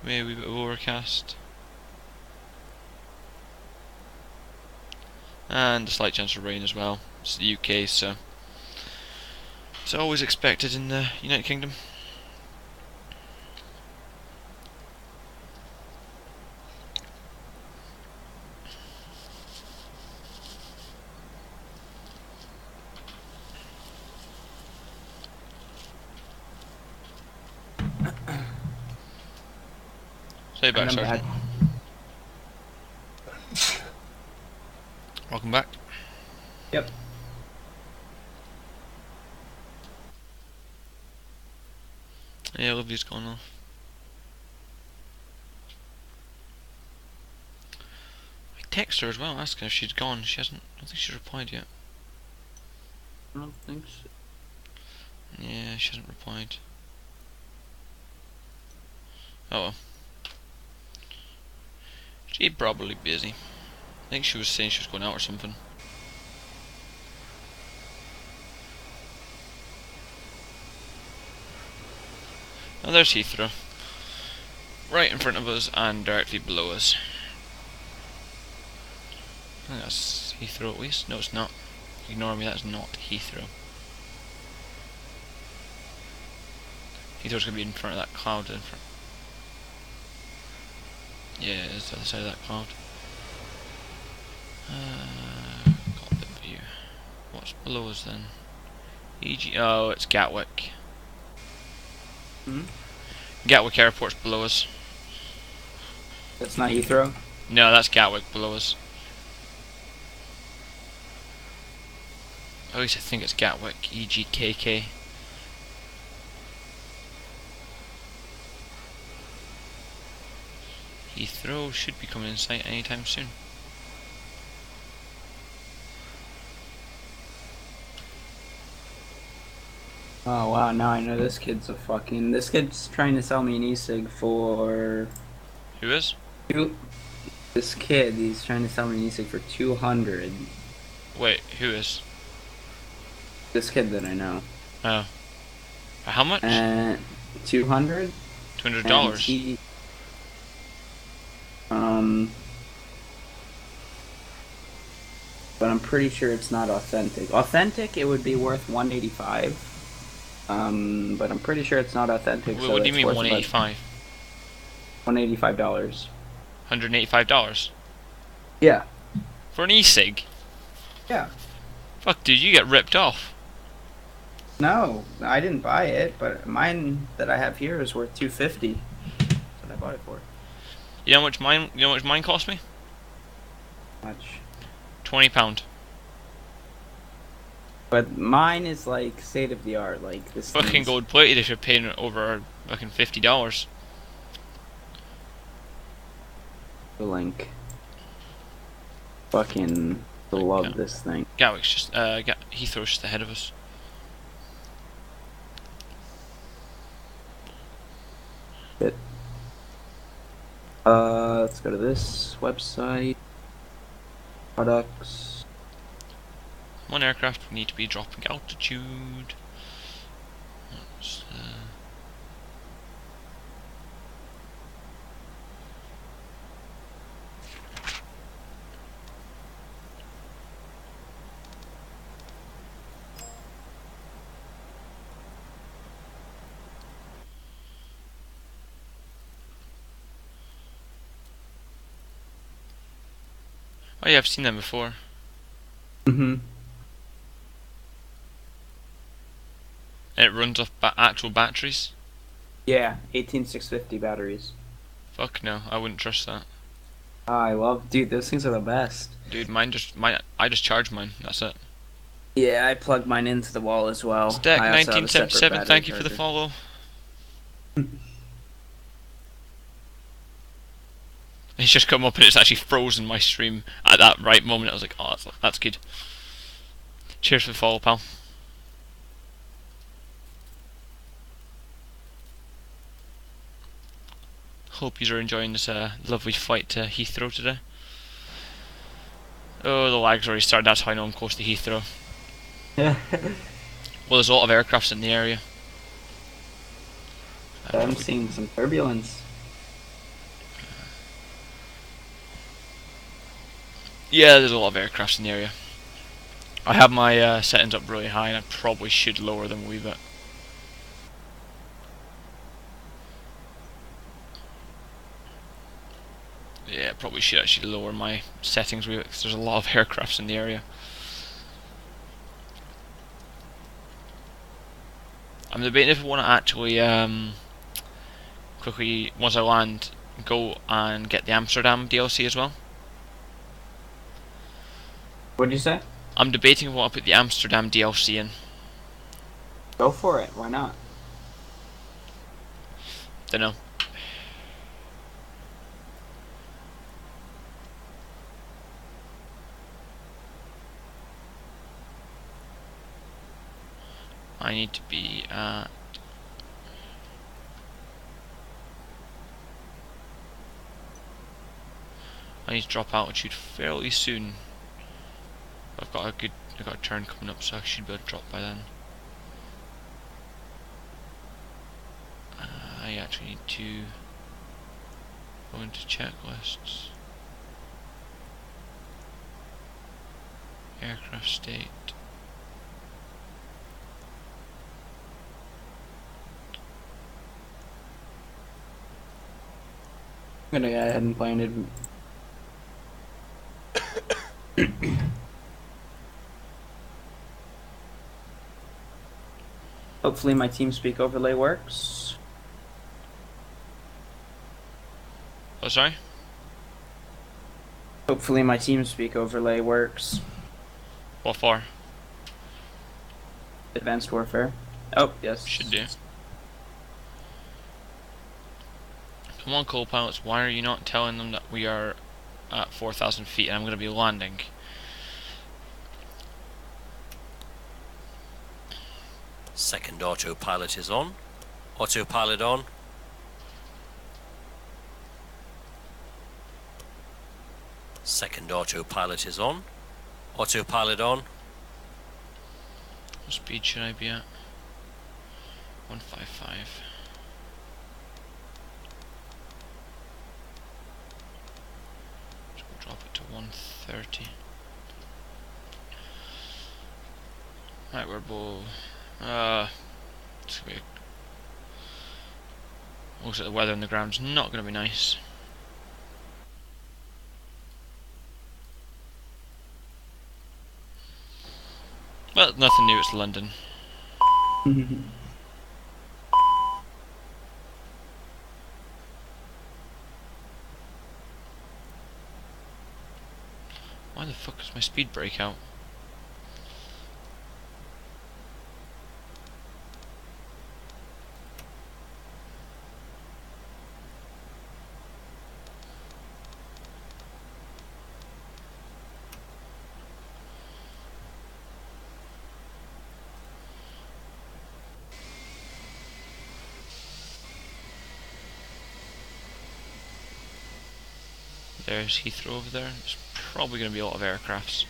Maybe a wee bit of overcast. And a slight chance of rain as well. It's the UK, so it's always expected in the United Kingdom. Say back, Sergeant. Welcome back. Yep. Yeah, Olivia's gone off. I text her as well, ask her if she's gone. She hasn't. I don't think she's replied yet. I don't think so. Yeah, she hasn't replied. Oh well. She's probably busy. I think she was saying she was going out or something. Oh, there's Heathrow. Right in front of us and directly below us. I think that's Heathrow at least. No, it's not. Ignore me, that's not Heathrow. Heathrow's going to be in front of that cloud in front. Yeah, it's the other side of that cloud. Got a bit of view. What's below us then? Oh, it's Gatwick. Hmm? Gatwick Airport's below us. That's not Heathrow? No, that's Gatwick below us. At least I think it's Gatwick. EGKK. Heathrow should be coming in sight anytime soon. Oh wow, now I know this kid's a fucking... This kid's trying to sell me an e-cig for... Who is? This kid, he's trying to sell me an e-cig for 200. Wait, who is? This kid that I know. Oh. How much? 200? $200? But I'm pretty sure it's not authentic. Authentic, it would be worth 185. But I'm pretty sure it's not authentic. Wait, what do you mean 185? $185. $185? Yeah. For an e-cig? Yeah. Fuck, dude, you get ripped off. No, I didn't buy it, but mine that I have here is worth $250. That's what I bought it for. You know how much mine? You know how much mine cost me? How much? £20. But mine is like state of the art, like this. Fucking gold plated if you're paying over fucking $50. The link. Fucking love this thing. Gatwick's just Heathrow's just ahead of us. It. Let's go to this website. Products. One aircraft, we need to be dropping altitude. That's, oh yeah, I've seen them before. Mm-hmm. And it runs off actual batteries? Yeah, 18650 batteries. Fuck no, I wouldn't trust that. I love, dude, those things are the best. Dude, I just charge mine, that's it. Yeah, I plug mine into the wall as well. Stack I also have a separate 1977, battery thank you for the charger. follow. It's just come up and it's actually frozen my stream at that right moment. I was like, oh, that's good. Cheers for the follow, pal. Hope you are enjoying this lovely flight to Heathrow today. Oh, the lag's already started, that's how I know I'm close to Heathrow. Well, there's a lot of aircrafts in the area. I'm seeing some turbulence. Yeah, there's a lot of aircrafts in the area. I have my settings up really high and I probably should lower them a wee bit. Yeah, probably should actually lower my settings a wee bit because there's a lot of aircrafts in the area. I'm debating if I want to actually quickly, once I land, go and get the Amsterdam DLC as well. What did you say? I'm debating if I want to put the Amsterdam DLC in. Go for it, why not? Dunno. I need to be at... I need to drop altitude fairly soon. I've got a turn coming up, so I should be able to drop by then. I actually need to go into checklists. Aircraft state. I'm gonna go ahead and plan it. Hopefully my TeamSpeak overlay works. Oh, sorry? Hopefully my TeamSpeak overlay works. What for? Advanced Warfare. Oh, yes. Should do. Come on, co-pilots, why are you not telling them that we are at 4,000 feet and I'm going to be landing? Second autopilot is on. Autopilot on. Second autopilot is on. Autopilot on. What speed should I be at? 155. So we'll drop it to 130. Right, we're both. It's gonna be. Looks like the weather on the ground's not gonna be nice. Well, nothing new, it's London. Why the fuck does my speed break out? There's Heathrow over there. There's probably going to be a lot of aircrafts.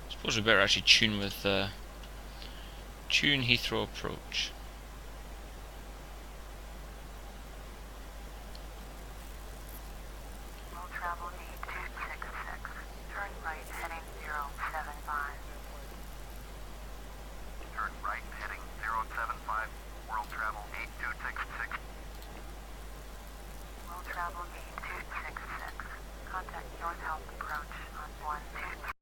Suppose we better actually tune with tune Heathrow approach.